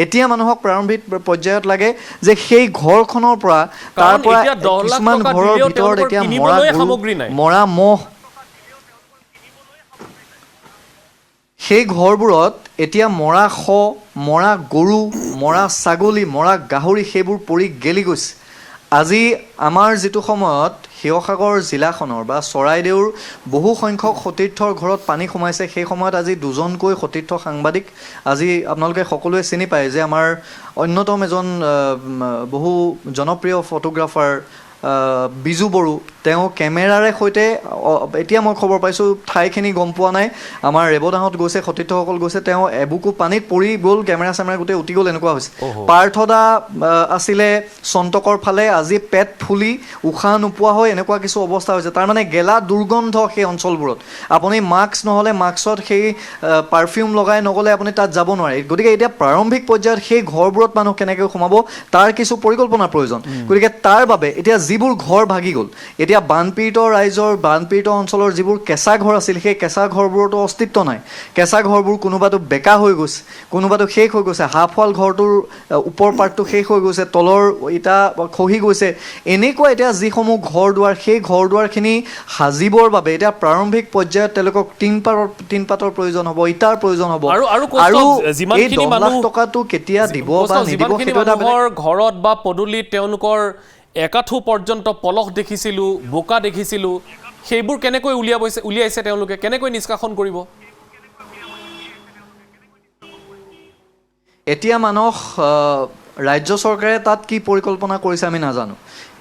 এতিয়া মানুহক প্ৰাৰম্ভিক পৰ্যায়ত লাগে যে সেই ঘৰখনৰ পৰা তাৰ পৰা কিছুমান ঘৰৰ ভিতৰত এতিয়া মৰা মহ সেই ঘৰবোৰত এতিয়া মৰা মৰা গৰু মৰা ছাগলী মৰা গাহৰি সেইবোৰ পৰি গেলি গৈছে আজি আমাৰ যিটো সময়ত শিৱসাগৰ জিলাখনৰ বা চৰাইদেউৰ বহু সংখ্যক সতীৰ্থৰ ঘৰত পানী সোমাইছে। সেই সময়ত আজি দুজনকৈ সতীৰ্থ সাংবাদিক, আজি আপোনালোকে সকলোৱে চিনি পায় যে আমাৰ অন্যতম এজন বহু জনপ্ৰিয় ফটোগ্ৰাফাৰ বিজু বড়ো, তেওঁ কেমেৰাৰে সৈতে, এতিয়া মই খবৰ পাইছোঁ ঠাইখিনি গম পোৱা নাই, আমাৰ ৰেবদাহঁত গৈছে, সতীৰ্থসকল গৈছে, তেওঁ এবুকু পানীত পৰি গ'ল, কেমেৰা চেমেৰা গোটেই উটি গ'ল, এনেকুৱা হৈছে। পাৰ্থদা আছিলে চন্তকৰ ফালে, আজি পেট ফুলি উশাহ নোপোৱা হৈ এনেকুৱা কিছু অৱস্থা হৈছে। তাৰমানে গেলা দুৰ্গন্ধ সেই অঞ্চলবোৰত, আপুনি মাস্ক নহ'লে মাস্কত সেই পাৰফিউম লগাই নগ'লে আপুনি তাত যাব নোৱাৰে। গতিকে এতিয়া প্ৰাৰম্ভিক পৰ্যায়ত সেই ঘৰবোৰত মানুহ কেনেকৈ সোমাব তাৰ কিছু পৰিকল্পনাৰ প্ৰয়োজন। গতিকে তাৰ বাবে এতিয়া যিবোৰ ঘৰ ভাগি গ'ল, এতিয়া বানপীড়িত ৰাইজৰ, বানপীড়িত অঞ্চলৰ যিবোৰ কেঁচা ঘৰ আছিল, সেই কেঁচা ঘৰবোৰতো অস্তিত্ব নাই। কেঁচা ঘৰবোৰ কোনোবাটো বেকা হৈ গৈছে, কোনোবাটো শেষ হৈ গৈছে, হাফ ৱাল ঘৰটোৰ ওপৰ পাৰ্টটো শেষ হৈ গৈছে, তলৰ ইটা খহি গৈছে। এনেকুৱা এতিয়া যিসমূহ ঘৰ দুৱাৰ, সেই ঘৰ দুৱাৰখিনি সাজিবৰ বাবে এতিয়া প্ৰাৰম্ভিক পৰ্যায়ত তেওঁলোকক টিনপাতৰ প্ৰয়োজন হ'ব, ইটাৰ প্ৰয়োজন হ'ব। আৰু এই 10 লাখ টকাটো কেতিয়া দিব বা নিদিব সেইটো এটা ঘৰত বা পদূলিত তেওঁলোকৰ একাঠু পৰ্যন্ত পলস দেখিছিলোঁ, বোকা দেখিছিলোঁ, সেইবোৰ কেনেকৈ উলিয়াইছে তেওঁলোকে, কেনেকৈ নিষ্কাশন কৰিব? এতিয়া মানস ৰাজ্য চৰকাৰে তাত কি পৰিকল্পনা কৰিছে আমি নাজানো,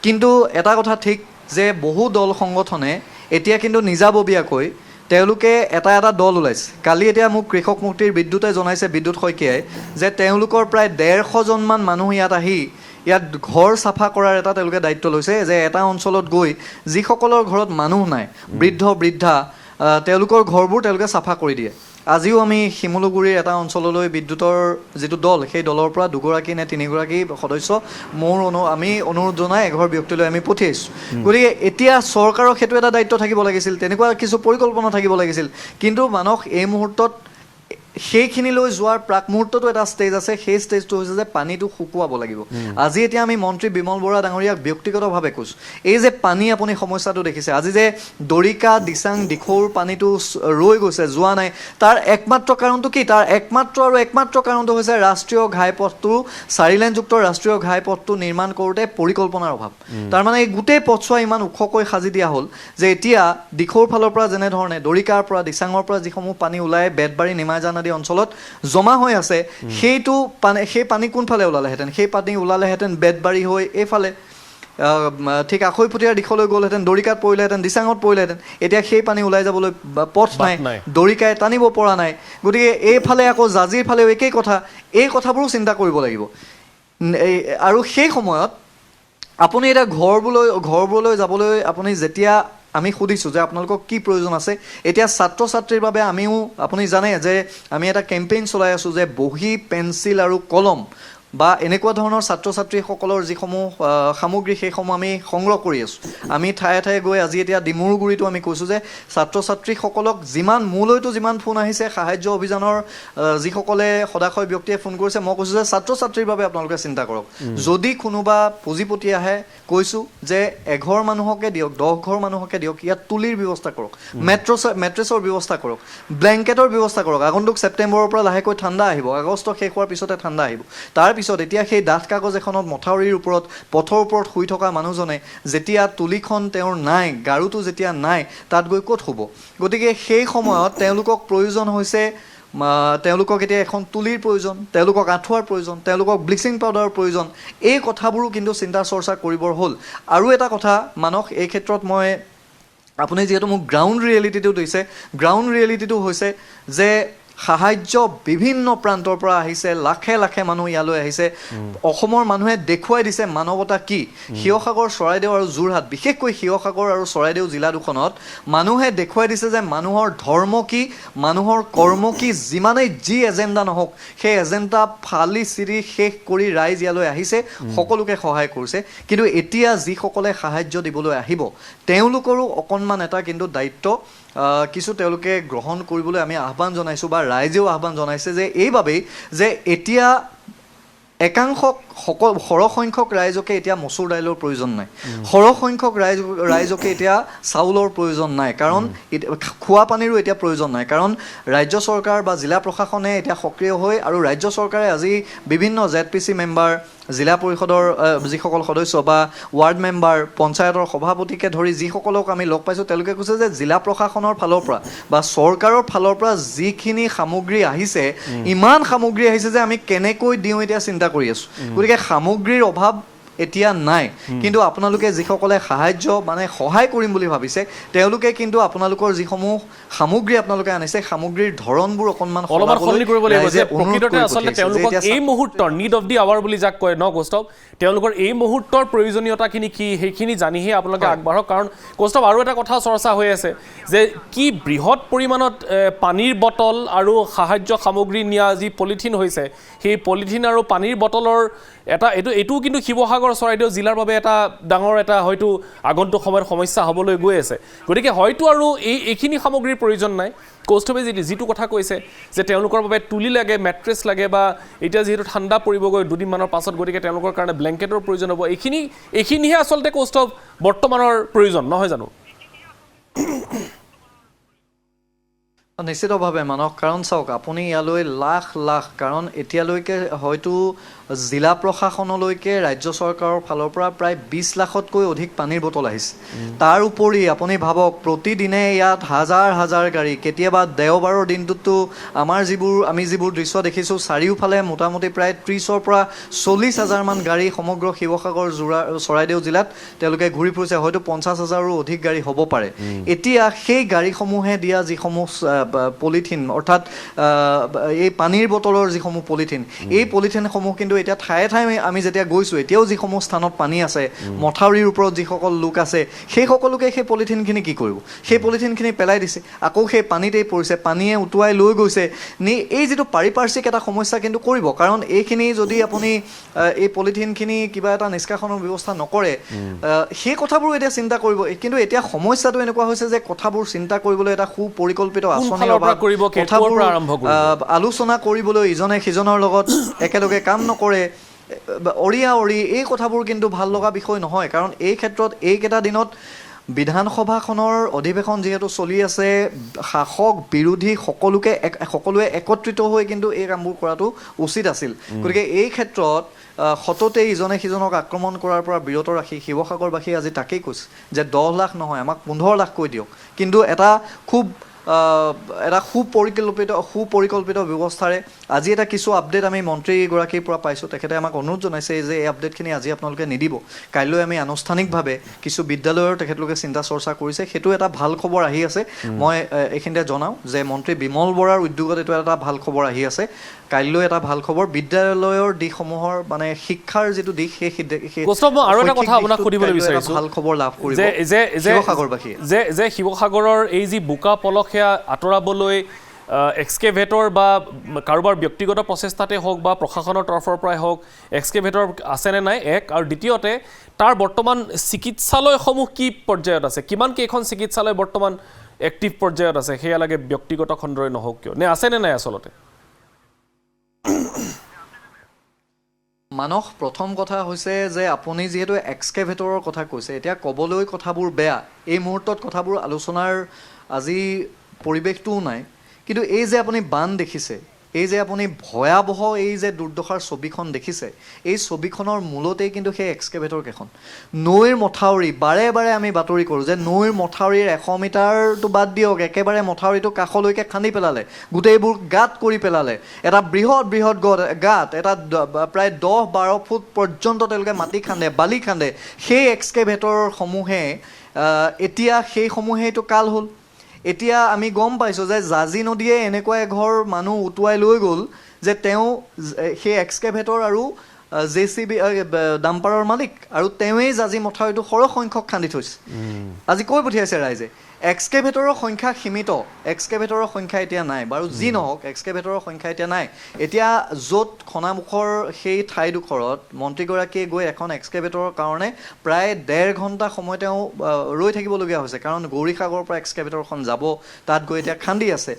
কিন্তু এটা কথা ঠিক যে বহু দল সংগঠনে এতিয়া কিন্তু নিজাববীয়াকৈ তেওঁলোকে এটা দল ওলাইছে। কালি এতিয়া মোক কৃষক মুক্তিৰ বিদ্যুতে জনাইছে, বিদ্যুৎ শইকীয়াই, যে তেওঁলোকৰ প্ৰায় 150জনমান মানুহ ইয়াত আহি ইয়াত ঘৰ চাফা কৰাৰ এটা তেওঁলোকে দায়িত্ব লৈছে, যে এটা অঞ্চলত গৈ যিসকলৰ ঘৰত মানুহ নাই, বৃদ্ধ বৃদ্ধা, তেওঁলোকৰ ঘৰবোৰ তেওঁলোকে চাফা কৰি দিয়ে। আজিও আমি শিমলুগুৰিৰ এটা অঞ্চললৈ বিদ্যুতৰ যিটো দল, সেই দলৰ পৰা 2গৰাকী নে 3গৰাকী সদস্য আমি অনুৰোধ জনাই এঘৰ ব্যক্তিলৈ আমি পঠিয়াইছোঁ। গতিকে এতিয়া চৰকাৰক সেইটো এটা দায়িত্ব থাকিব লাগিছিল, তেনেকুৱা কিছু পৰিকল্পনা থাকিব লাগিছিল। কিন্তু মানস এই মুহূৰ্তত সেইখিনিলৈ যোৱাৰ প্ৰাক মুহূৰ্ততো এটা ষ্টেজ আছে, সেই ষ্টেজটো হৈছে যে পানীটো শুকুৱাব লাগিব। আজি এতিয়া আমি মন্ত্ৰী বিমল বৰা ডাঙৰীয়াক ব্যক্তিগতভাৱে কৈছোঁ, এই যে পানী আপুনি সমস্যাটো দেখিছে, আজি যে দৰিকা, দিচাং, দিখৌৰ পানীটো ৰৈ গৈছে, যোৱা নাই, তাৰ একমাত্ৰ কাৰণটো কি? তাৰ একমাত্ৰ কাৰণটো হৈছে ৰাষ্ট্ৰীয় ঘাইপথটো, 4 লেনযুক্ত ৰাষ্ট্ৰীয় ঘাইপথটো নিৰ্মাণ কৰোঁতে পৰিকল্পনাৰ অভাৱ। তাৰমানে এই গোটেই পথছোৱা ইমান ওখকৈ সাজি দিয়া হ'ল যে এতিয়া দিখৌৰ ফালৰ পৰা যেনেধৰণে দৰিকাৰ পৰা, দিচাঙৰ পৰা যিসমূহ পানী ওলাই বেতবাৰী, নিমাইজান আদি অঞ্চলত জমা হৈ আছে, সেই পানী কোনফালে ওলালেহেঁতেন? সেই পানী ওলালেহেঁতেন বেতবাৰী হৈ এইফালে ঠিক আখৈপুতীয়াৰ দিশলৈ গ'লহেঁতেন, দৰিকাত পৰিলেহেঁতেন, দিচাঙত পৰিলেহেঁতেন। এতিয়া সেই পানী ওলাই যাবলৈ পথ নাই, দৰিকাই টানিব পৰা নাই। গতিকে এইফালে আকৌ জাজিৰ ফালেও একেই কথা। এই কথাবোৰো চিন্তা কৰিব লাগিব। আৰু সেই সময়ত আপুনি এতিয়া ঘৰবোৰলৈ যাবলৈ আপুনি যেতিয়া আমি সুধিছোঁ যে আপোনালোকক কি প্ৰয়োজন আছে, এতিয়া ছাত্ৰ ছাত্ৰীৰ বাবে আমিও, আপুনি জানে যে আমি এটা কেম্পেইন চলাই আছোঁ যে বহী, পেঞ্চিল আৰু কলম বা এনেকুৱা ধৰণৰ ছাত্ৰ ছাত্ৰীসকলৰ যিসমূহ সামগ্ৰী, সেইসমূহ আমি সংগ্ৰহ কৰি আছোঁ। আমি ঠায়ে ঠায়ে গৈ আজি এতিয়া ডিমৰুগুৰিতো আমি কৈছোঁ যে ছাত্ৰ ছাত্ৰীসকলক মোলৈতো যিমান ফোন আহিছে সাহায্য অভিযানৰ যিসকলে সদাশয় ব্যক্তিয়ে ফোন কৰিছে, মই কৈছোঁ যে ছাত্ৰ ছাত্ৰীৰ বাবে আপোনালোকে চিন্তা কৰক। যদি কোনোবা পুঁজিপতি আহে, কৈছোঁ যে 1 মানুহকে দিয়ক, 10 মানুহকে দিয়ক, ইয়াত তুলিৰ ব্যৱস্থা কৰক, মেট্ৰেছৰ ব্যৱস্থা কৰক, ব্লেংকেটৰ ব্যৱস্থা কৰক। আগন্তুক ছেপ্টেম্বৰৰ পৰা লাহেকৈ ঠাণ্ডা আহিব, আগষ্ট শেষ হোৱাৰ পিছতে ঠাণ্ডা আহিব। তাৰপিছত এতিয়া সেই ডাঠ কাগজ এখনত মথাউৰিৰ ওপৰত, পথৰ ওপৰত শুই থকা মানুহজনে যেতিয়া তুলিখন তেওঁৰ নাই, গাৰুটো যেতিয়া নাই, তাত গৈ ক'ত শুব? গতিকে সেই সময়ত তেওঁলোকক প্ৰয়োজন হৈছে, তেওঁলোকক এতিয়া এখন তুলিৰ প্ৰয়োজন, তেওঁলোকক আঁঠুৱাৰ প্ৰয়োজন, তেওঁলোকক ব্লিচিং পাউডাৰৰ প্ৰয়োজন। এই কথাবোৰো কিন্তু চিন্তা চৰ্চা কৰিবৰ হ'ল। আৰু এটা কথা মানস, এই ক্ষেত্ৰত আপুনি যিহেতু মোক গ্ৰাউণ্ড ৰিয়েলিটিটো দিছে, গ্ৰাউণ্ড ৰিয়েলিটিটো হৈছে যে সাহায্য বিভিন্ন প্ৰান্তৰ পৰা আহিছে, লাখে লাখে মানুহ ইয়ালৈ আহিছে। অসমৰ মানুহে দেখুৱাই দিছে মানৱতা কি। শিৱসাগৰ, চৰাইদেউ আৰু যোৰহাট, বিশেষকৈ শিৱসাগৰ আৰু চৰাইদেউ জিলা দুখনত মানুহে দেখুৱাই দিছে যে মানুহৰ ধৰ্ম কি, মানুহৰ কৰ্ম কি। যিমানেই যি এজেণ্ডা নহওক, সেই এজেণ্ডা ফালি চিৰি শেষ কৰি ৰাইজ ইয়ালৈ আহিছে, সকলোকে সহায় কৰিছে। কিন্তু এতিয়া যিসকলে সাহায্য দিবলৈ আহিব, তেওঁলোকৰো অকণমান এটা কিন্তু দায়িত্ব কিছু তেওঁলোকে গ্ৰহণ কৰিবলৈ আমি আহ্বান জনাইছোঁ, বা ৰাইজেও আহ্বান জনাইছে যে এইবাবেই যে এতিয়া সৰহসংখ্যক ৰাইজকে এতিয়া মচুৰ দাইলৰ প্ৰয়োজন নাই, সৰহসংখ্যক ৰাইজকে এতিয়া চাউলৰ প্ৰয়োজন নাই, কাৰণ খোৱা পানীৰো এতিয়া প্ৰয়োজন নাই। কাৰণ ৰাজ্য চৰকাৰ বা জিলা প্ৰশাসনে এতিয়া সক্ৰিয় হৈ, আৰু ৰাজ্য চৰকাৰে আজি বিভিন্ন ZPC মেম্বাৰ, জিলা পৰিষদৰ যিসকল সদস্য বা ৱাৰ্ড মেম্বাৰ পঞ্চায়তৰ সভাপতিকে ধৰি যিসকলক আমি লগ পাইছোঁ তেওঁলোকে কৈছে যে জিলা প্ৰশাসনৰ ফালৰ পৰা বা চৰকাৰৰ ফালৰ পৰা যিখিনি সামগ্ৰী আহিছে ইমান সামগ্ৰী আহিছে যে আমি কেনেকৈ দিওঁ এতিয়া চিন্তা কৰি আছোঁ গতিকে সামগ্ৰীৰ অভাৱ এতিয়া নাই কিন্তু আপোনালোকে যিসকলে সাহায্য মানে সহায় কৰিম বুলি ভাবিছে তেওঁলোকে কিন্তু আপোনালোকৰ যিসমূহ সামগ্ৰী আপোনালোকে আনিছে সামগ্ৰীৰ ধৰণবোৰ অকণমান সলনি কৰিব লাগিব যে প্ৰকৃততে আচলতে তেওঁলোকক এই মুহূৰ্তৰ নিড অফ দি আৱাৰ বুলি যাক কয় ন কৌস্তভ তেওঁলোকৰ এই মুহূৰ্তৰ প্ৰয়োজনীয়তাখিনি কি সেইখিনি জানিহে আপোনালোকে আগবাঢ়ক কাৰণ কৌস্তভ আৰু এটা কথা চৰ্চা হৈ আছে যে কি বৃহৎ পৰিমাণত পানীৰ বটল আৰু সাহায্য সামগ্ৰী নিয়া যি পলিথিন হৈছে সেই পলিথিন আৰু পানীৰ বটলৰ এটা এইটোও কিন্তু শিৱসাগৰ চৰাইদেউ জিলাৰ বাবে এটা ডাঙৰ এটা হয়তো আগন্তুক সময়ত সমস্যা হ'বলৈ গৈ আছে গতিকে হয়তো আৰু এইখিনি সামগ্ৰীৰ প্ৰয়োজন নাই কৌস্তভে যিটো কথা কৈছে যে তেওঁলোকৰ বাবে তুলি লাগে মেট্ৰেছ লাগে বা এতিয়া যিহেতু ঠাণ্ডা পৰিবগৈ দুদিনমানৰ পাছত গতিকে তেওঁলোকৰ কাৰণে ব্লেংকেটৰ প্ৰয়োজন হ'ব এইখিনিহে আচলতে কৌস্তভ বৰ্তমানৰ প্ৰয়োজন নহয় জানো নিশ্চিতভাৱে মানক কাৰণ চাওক আপুনি ইয়ালৈ লাখ লাখ কাৰণ এতিয়ালৈকে হয়তো জিলা প্ৰশাসনলৈকে ৰাজ্য চৰকাৰৰ ফালৰ পৰা প্ৰায় 20 লাখতকৈ অধিক পানীৰ বটল আহিছে তাৰ উপৰি আপুনি ভাবক প্ৰতিদিনে ইয়াত হাজাৰ হাজাৰ গাড়ী কেতিয়াবা দেওবাৰৰ দিনটোতো আমি যিবোৰ দৃশ্য দেখিছোঁ চাৰিওফালে মোটামুটি প্ৰায় 30ৰ পৰা 40,000 মান গাড়ী সমগ্ৰ শিৱসাগৰ চৰাইদেউ জিলাত তেওঁলোকে ঘূৰি ফুৰিছে হয়তো 50,000ৰো অধিক গাড়ী হ'ব পাৰে এতিয়া সেই গাড়ীসমূহে দিয়া যিসমূহ পলিথিন অৰ্থাৎ এই পানীৰ বটলৰ যিসমূহ পলিথিন এই পলিথিনসমূহ কিন্তু এতিয়া ঠায়ে ঠায়ে আমি যেতিয়া গৈছোঁ এতিয়াও যিসমূহ স্থানত পানী আছে মথাউৰিৰ ওপৰত যিসকল লোক আছে সেই সকলোকে সেই পলিথিনখিনি কি কৰিব সেই পলিথিনখিনি পেলাই দিছে আকৌ সেই পানীতেই পৰিছে পানীয়ে উটুৱাই লৈ গৈছে এই যিটো পাৰিপাৰ্শ্বিক এটা সমস্যা কিন্তু কৰিব কাৰণ এইখিনি যদি আপুনি এই পলিথিনখিনি কিবা এটা নিষ্কাশনৰ ব্যৱস্থা নকৰে সেই কথাবোৰ এতিয়া চিন্তা কৰিব কিন্তু এতিয়া সমস্যাটো এনেকুৱা হৈছে যে কথাবোৰ চিন্তা কৰিবলৈ এটা সুপৰিকল্পিত আঁচনি আলোচনা কৰিবলৈ ইজনে সিজনৰ লগত একেলগে কাম নকৰে অৰি এই কথাবোৰ কিন্তু ভাল লগা বিষয় নহয় কাৰণ এই ক্ষেত্ৰত এইকেইটা দিনত বিধানসভাখনৰ অধিৱেশন যিহেতু চলি আছে শাসক বিৰোধী সকলোৱে একত্ৰিত হৈ কিন্তু এই কামবোৰ কৰাটো উচিত আছিল গতিকে এই ক্ষেত্ৰত সততে ইজনে সিজনক আক্ৰমণ কৰাৰ পৰা বিৰত ৰাখি শিৱসাগৰবাসী আজি তাকেই কৈছে যে 10 লাখ নহয় আমাক 15 লাখ কৈ দিয়ক কিন্তু এটা সুপৰিকল্পিত ব্যৱস্থাৰে আজি এটা কিছু আপডেট আমি মন্ত্ৰীগৰাকীৰ পৰা পাইছোঁ তেখেতে আমাক অনুৰোধ জনাইছে যে এই আপডেটখিনি আজি আপোনালোকে নিদিব কাইলৈ আমি আনুষ্ঠানিকভাৱে কিছু বিদ্যালয়ৰ তেখেতলোকে চিন্তা চৰ্চা কৰিছে সেইটো এটা ভাল খবৰ আহি আছে মই এইখিনিতে জনাওঁ যে মন্ত্ৰী বিমল বৰাৰ উদ্যোগত এইটো এটা ভাল খবৰ আহি আছে কাইলৈ এটা ভাল খবৰ বিদ্যালয়ৰ দিশসমূহৰ মানে শিক্ষাৰ যিটো দিশ সেই আৰু এটা কথা আপোনাক সুধিবলৈ বিচাৰিছোঁ ভাল খবৰ লাভ কৰিব শিৱসাগৰবাসী যে শিৱসাগৰৰ এই যি বোকা পলস সেয়া আঁতৰাবলৈ এক্সকেভেটৰ বা কাৰোবাৰ ব্যক্তিগত প্ৰচেষ্টাতে হওক বা প্ৰশাসনৰ তৰফৰ পৰাই হওক এক্সকেভেটৰ আছেনে নাই এক আৰু দ্বিতীয়তে তাৰ বৰ্তমান চিকিৎসালয়সমূহ কি পৰ্যায়ত আছে কিমান কেইখন চিকিৎসালয় বৰ্তমান এক্টিভ পৰ্যায়ত আছে সেয়া লাগে ব্যক্তিগত খণ্ডৰে নহওক কিয় নে আছেনে নাই আচলতে মানস প্ৰথম কথা হৈছে যে আপুনি যিহেতু এক্সকেভেটৰৰ কথা কৈছে এতিয়া ক'বলৈ কথাবোৰ বেয়া এই মুহূৰ্তত কথাবোৰ আলোচনাৰ আজি পৰিৱেশটোও নাই কিন্তু এই যে আপুনি বান দেখিছে এই যে আপুনি ভয়াৱহ এই যে দুৰ্দশাৰ ছবিখন দেখিছে এই ছবিখনৰ মূলতেই কিন্তু সেই এক্সকেভেটৰ কেইখন নৈৰ মথাউৰি বাৰে বাৰে আমি বাতৰি কৰোঁ যে নৈৰ মথাউৰিৰ 100 মিটাৰটো বাদ দিয়ক একেবাৰে মথাউৰিটো কাষলৈকে খান্দি পেলালে গোটেইবোৰ গাঁত কৰি পেলালে এটা বৃহৎ গাঁত এটা প্ৰায় 10-12 ফুট পৰ্যন্ত তেওঁলোকে মাটি খান্দে বালি খান্দে সেই এক্সকেভেটৰসমূহে এতিয়া সেইসমূহেইটো কাল হ'ল এতিয়া আমি গম পাইছোঁ যে জাজি নদীয়ে এনেকুৱা এঘৰ মানুহ উটুৱাই লৈ গ'ল যে তেওঁ সেই এক্সকেভেটৰ আৰু JCB ডাম্পাৰৰ মালিক আৰু তেওঁৱেই জাজি মথাউৰিটো সৰহ সংখ্যক খান্দি থৈছে আজি কৈ পঠিয়াইছে ৰাইজে এক্সকেভেটৰৰ সংখ্যা সীমিত এক্সকেভেটৰৰ সংখ্যা এতিয়া নাই বাৰু যি নহওক এক্সকেভেটৰৰ সংখ্যা এতিয়া নাই এতিয়া য'ত খনামুখৰ সেই ঠাইডোখৰত মন্ত্ৰীগৰাকীয়ে গৈ এখন এক্সকেভেটৰৰ কাৰণে প্ৰায় 1.5 ঘণ্টা সময় তেওঁ ৰৈ থাকিবলগীয়া হৈছে কাৰণ গৌৰীসাগৰৰ পৰা এক্সকেভেটৰখন যাব তাত গৈ এতিয়া খান্দি আছে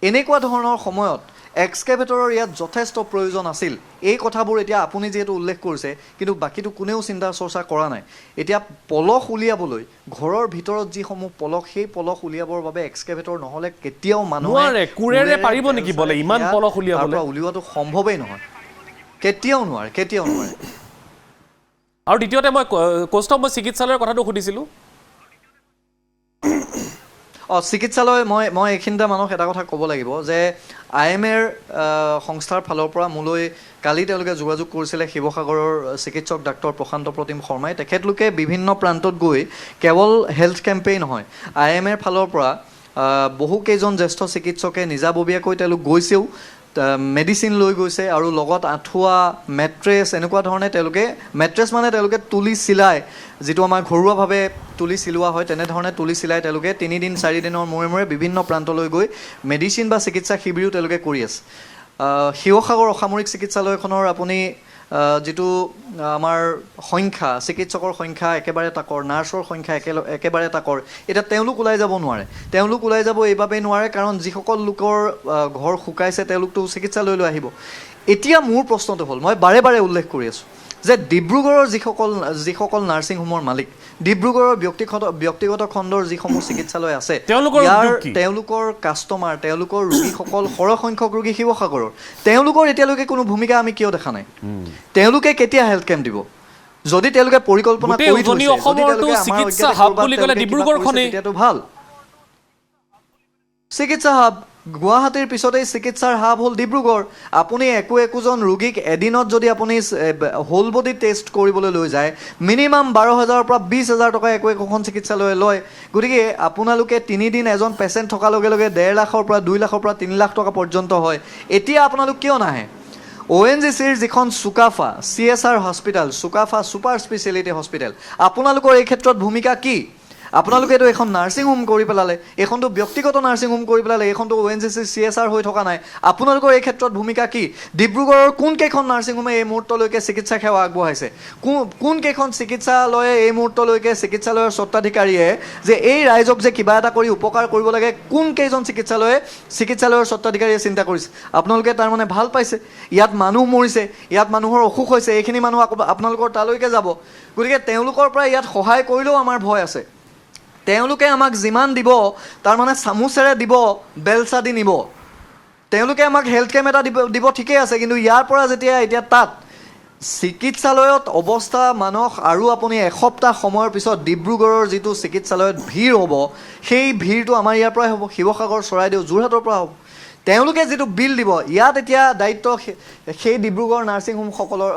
এনেকুৱা ধৰণৰ সময়ত এক্সকেভেটৰৰ ইয়াত যথেষ্ট প্ৰয়োজন আছিল এই কথাবোৰ এতিয়া আপুনি যিহেতু উল্লেখ কৰিছে কিন্তু বাকীটো কোনেও চিন্তা চৰ্চা কৰা নাই এতিয়া পলস উলিয়াবলৈ ঘৰৰ ভিতৰত যিসমূহ পলস সেই পলস উলিয়াবৰ বাবে এক্সকেভেটৰ নহ'লে কেতিয়াও মানুহে কুৰেৰে পাৰিব নেকি বলে ইমান পলস উলিয়াবলৈ উলিওৱাটো সম্ভৱেই নহয় কেতিয়াও নোৱাৰে আৰু দ্বিতীয়তে মই কৌস্তভ মই চিকিৎসালয়ৰ কথাটো সুধিছিলোঁ চিকিৎসালয় মই এইখিনিতে মানুহক এটা কথা ক'ব লাগিব যে IMAৰ সংস্থাৰ ফালৰ পৰা মোলৈ কালি তেওঁলোকে যোগাযোগ কৰিছিলে শিৱসাগৰৰ চিকিৎসক ডাক্তৰ প্ৰশান্ত প্ৰতিম শৰ্মাই তেখেতলোকে বিভিন্ন প্ৰান্তত গৈ কেৱল হেল্থ কেম্পেই নহয় IMAৰ ফালৰ পৰা বহুকেইজন জ্যেষ্ঠ চিকিৎসকে নিজাববীয়াকৈ তেওঁলোক গৈছেও মেডিচিন লৈ গৈছে আৰু লগত আঁঠুৱা মেট্ৰেছ এনেকুৱা ধৰণে তেওঁলোকে মেট্ৰেছ মানে তেওঁলোকে তুলি চিলাই যিটো আমাৰ ঘৰুৱাভাৱে তুলি চিলোৱা হয় তেনেধৰণে তুলি চিলাই তেওঁলোকে 3 দিন 4 দিনৰ মূৰে মূৰে বিভিন্ন প্ৰান্তলৈ গৈ মেডিচিন বা চিকিৎসা শিবিৰো তেওঁলোকে কৰি আছে শিৱসাগৰ অসামৰিক চিকিৎসালয়খনৰ আপুনি যিটো আমাৰ সংখ্যা চিকিৎসকৰ সংখ্যা একেবাৰে তাকৰ নাৰ্ছৰ সংখ্যা একেবাৰে তাকৰ এতিয়া তেওঁলোক ওলাই যাব নোৱাৰে তেওঁলোক ওলাই যাব এইবাবেই নোৱাৰে কাৰণ যিসকল লোকৰ ঘৰ শুকাইছে তেওঁলোকতো চিকিৎসালয়লৈ আহিব এতিয়া মোৰ প্ৰশ্নটো হ'ল মই বাৰে বাৰে উল্লেখ কৰি আছোঁ যে ডিব্ৰুগড়ৰ যিসকল নাৰ্ছিং হোমৰ মালিক ডিব্ৰুগড়ৰ ব্যক্তিগত খণ্ডৰ যিসমূহ চিকিৎসালয় আছে তেওঁলোকৰ কাষ্টমাৰ তেওঁলোকৰ ৰোগীসকল সৰহ সংখ্যক ৰোগী শিৱসাগৰৰ তেওঁলোকৰ এতিয়ালৈকে কোনো ভূমিকা আমি কিয় দেখা নাই তেওঁলোকে কেতিয়া হেল্থ কেম্প দিব যদি তেওঁলোকে পৰিকল্পনা কৰি তেতিয়াতো ভাল চিকিৎসা হাব গুৱাহাটীৰ পিছতেই চিকিৎসাৰ হাব হ'ল ডিব্ৰুগড় আপুনি একোজন ৰোগীক এদিনত যদি আপুনি হোল বডি টেষ্ট কৰিবলৈ লৈ যায় মিনিমাম 12,000 পৰা 20,000 টকা একোখন চিকিৎসালয়ে লয় গতিকে আপোনালোকে 3 দিন এজন পেচেণ্ট থকাৰ লগে লগে 1.5 লাখৰ পৰা 2 লাখৰ পৰা 3 লাখ টকা পৰ্যন্ত হয় এতিয়া আপোনালোক কিয় নাহে ONGCৰ যিখন চুকাফা CSR হস্পিটেল চুকাফা ছুপাৰ স্পেচিয়েলিটি হস্পিটেল আপোনালোকৰ এই ক্ষেত্ৰত ভূমিকা কি আপোনালোকেতো এখন নাৰ্ছিং হোম কৰি পেলালে এখনতো ব্যক্তিগত নাৰ্ছিং হোম কৰি পেলালে এখনতো ONGC CSR হৈ থকা নাই আপোনালোকৰ এই ক্ষেত্ৰত ভূমিকা কি ডিব্ৰুগড়ৰ কোন কেইখন নাৰ্ছিং হোমে এই মুহূৰ্তলৈকে চিকিৎসা সেৱা আগবঢ়াইছে কোন কেইখন চিকিৎসালয়ে এই মুহূৰ্তলৈকে চিকিৎসালয়ৰ স্বত্বাধিকাৰীয়ে যে এই ৰাইজক যে কিবা এটা কৰি উপকাৰ কৰিব লাগে কোন কেইজন চিকিৎসালয়ৰ স্বত্বাধিকাৰীয়ে চিন্তা কৰিছে আপোনালোকে তাৰমানে ভাল পাইছে ইয়াত মানুহ মৰিছে ইয়াত মানুহৰ অসুখ হৈছে এইখিনি মানুহ আপোনালোকৰ তালৈকে যাব গতিকে তেওঁলোকৰ পৰা ইয়াত সহায় কৰিলেও আমাৰ ভয় আছে তেওঁলোকে আমাক যিমান দিব তাৰ মানে চামুচেৰে দিব বেলচা দি নিব তেওঁলোকে আমাক হেল্থ কেম্প এটা দিব ঠিকেই আছে কিন্তু ইয়াৰ পৰা এতিয়া তাত চিকিৎসালয়ত অৱস্থা মানস আৰু আপুনি এসপ্তাহ সময়ৰ পিছত ডিব্ৰুগড়ৰ যিটো চিকিৎসালয়ত ভিৰ হ'ব সেই ভিৰটো আমাৰ ইয়াৰ পৰাই হ'ব শিৱসাগৰ চৰাইদেউ যোৰহাটৰ পৰা হ'ব তেওঁলোকে যিটো বিল দিব ইয়াত এতিয়া দায়িত্ব সেই ডিব্ৰুগড় নাৰ্ছিং হোমসকলৰ